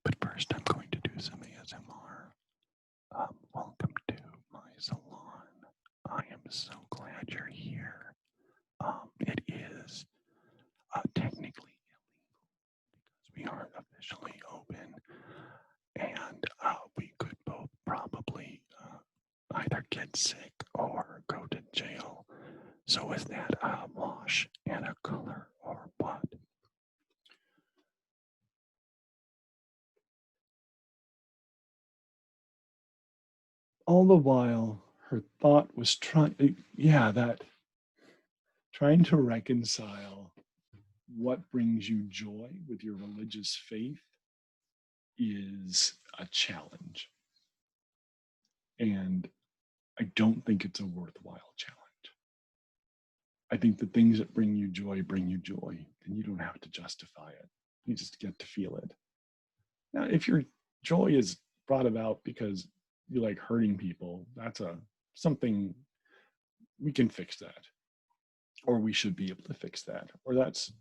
But first, I'm going to do some ASMR. Welcome to my salon. I am so glad you're here. It is technically illegal because we aren't officially open, and we could both probably either get sick or go to jail. So is that a wash and a color or what? All the while, her thought was trying to reconcile what brings you joy with your religious faith is a challenge. And I don't think it's a worthwhile challenge. I think the things that bring you joy, and you don't have to justify it. You just get to feel it. Now, if your joy is brought about because you like hurting people, that's something we can fix that. or we should be able to fix that, or that's,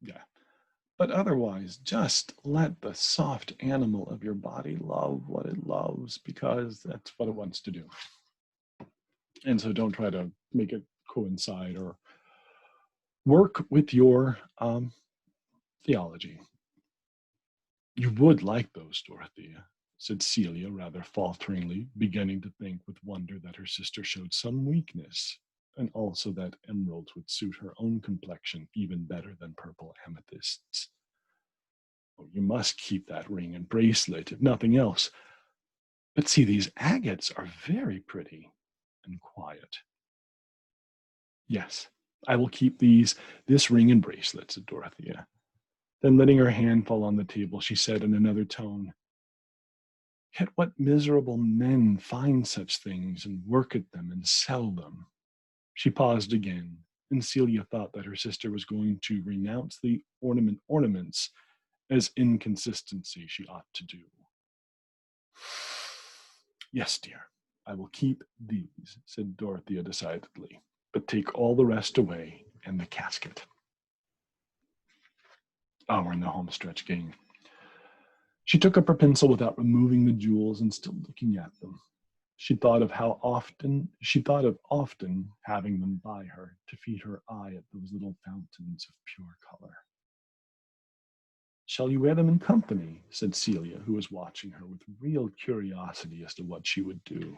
yeah. But otherwise, just let the soft animal of your body love what it loves because that's what it wants to do. And so don't try to make it coincide or work with your theology. You would like those, Dorothea, said Celia rather falteringly, beginning to think with wonder that her sister showed some weakness, and also that emeralds would suit her own complexion even better than purple amethysts. Oh, you must keep that ring and bracelet, if nothing else. But see, these agates are very pretty and quiet. Yes, I will keep this ring and bracelet, said Dorothea. Then letting her hand fall on the table, she said in another tone, Yet what miserable men find such things and work at them and sell them. She paused again, and Celia thought that her sister was going to renounce the ornaments as inconsistency she ought to do. Yes, dear, I will keep these, said Dorothea decidedly, but take all the rest away and the casket. Oh, we're in the home stretch again. She took up her pencil without removing the jewels and still looking at them. She thought of often having them by her to feed her eye at those little fountains of pure color. Shall you wear them in company? Said Celia, who was watching her with real curiosity as to what she would do.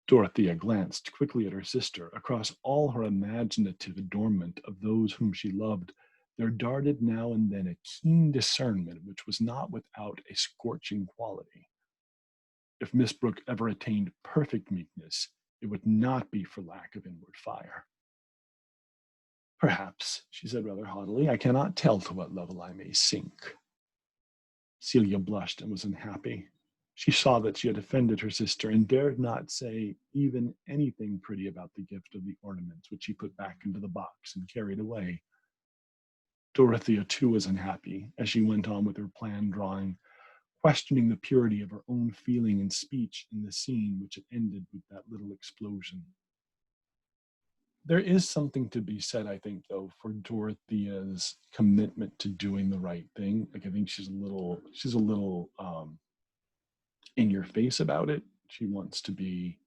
Dorothea glanced quickly at her sister. Across all her imaginative adornment of those whom she loved, there darted now and then a keen discernment which was not without a scorching quality. If Miss Brooke ever attained perfect meekness, it would not be for lack of inward fire. Perhaps, she said rather haughtily, I cannot tell to what level I may sink. Celia blushed and was unhappy. She saw that she had offended her sister and dared not say even anything pretty about the gift of the ornaments, which she put back into the box and carried away. Dorothea, too, was unhappy as she went on with her plan drawing, questioning the purity of her own feeling and speech in the scene which had ended with that little explosion. There is something to be said, I think, though, for Dorothea's commitment to doing the right thing. Like, I think she's a little in your face about it. She wants to be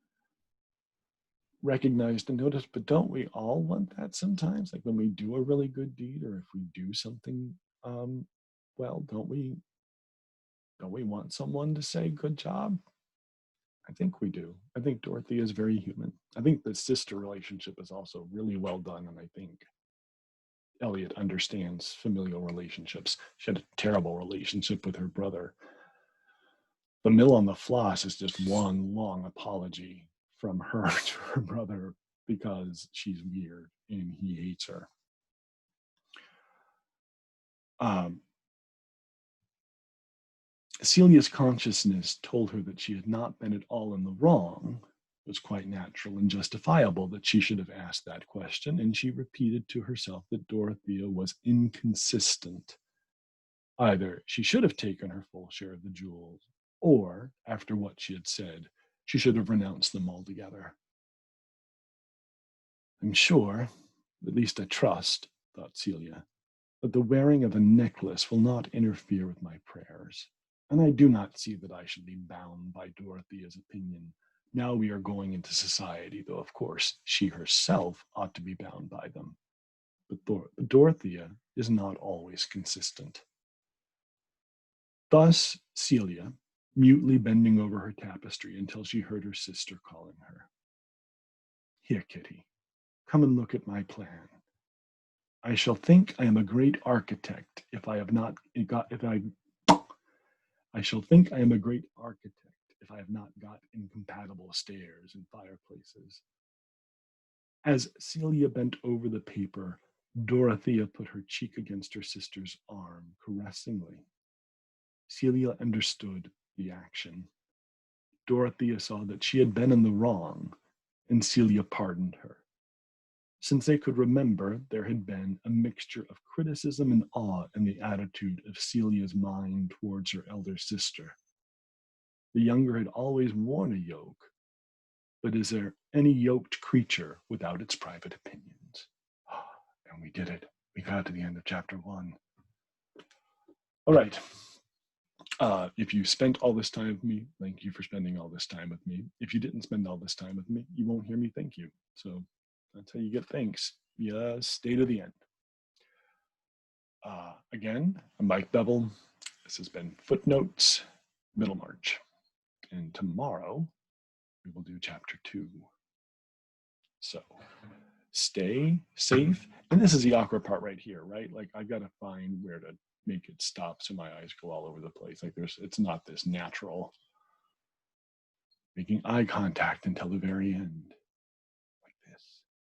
recognized and noticed, but don't we all want that sometimes? Like when we do a really good deed, or if we do something well, don't we want someone to say good job? I think we do. I think Dorothea is very human. I think the sister relationship is also really well done, and I think Elliot understands familial relationships. She had a terrible relationship with her brother. The mill on the floss is just one long apology from her to her brother because she's weird and he hates her. Celia's consciousness told her that she had not been at all in the wrong. It was quite natural and justifiable that she should have asked that question, and she repeated to herself that Dorothea was inconsistent. Either she should have taken her full share of the jewels, or, after what she had said, she should have renounced them altogether. I'm sure, at least I trust, thought Celia, that the wearing of a necklace will not interfere with my prayers, and I do not see that I should be bound by Dorothea's opinion. Now we are going into society, though of course she herself ought to be bound by them. But Dorothea is not always consistent. Thus Celia, mutely bending over her tapestry until she heard her sister calling her. Here, Kitty, come and look at my plan. I shall think I am a great architect if I have not got I shall think I am a great architect if I have not got incompatible stairs and fireplaces. As Celia bent over the paper, Dorothea put her cheek against her sister's arm caressingly. Celia understood the action. Dorothea saw that she had been in the wrong, and Celia pardoned her. Since they could remember, there had been a mixture of criticism and awe in the attitude of Celia's mind towards her elder sister. The younger had always worn a yoke, But is there any yoked creature without its private opinions? And we did it. We got to the end of chapter 1. All right. If you spent all this time with me, thank you for spending all this time with me. If you didn't spend all this time with me, you won't hear me thank you. So that's how you get thanks. Yeah, stay to the end. Again, I'm Mike Bevel. This has been Footnotes, Middlemarch. And tomorrow, we will do chapter 2. So stay safe. And this is the awkward part right here, right? Like I've got to find where to make it stop so my eyes go all over the place. Like it's not this natural making eye contact until the very end.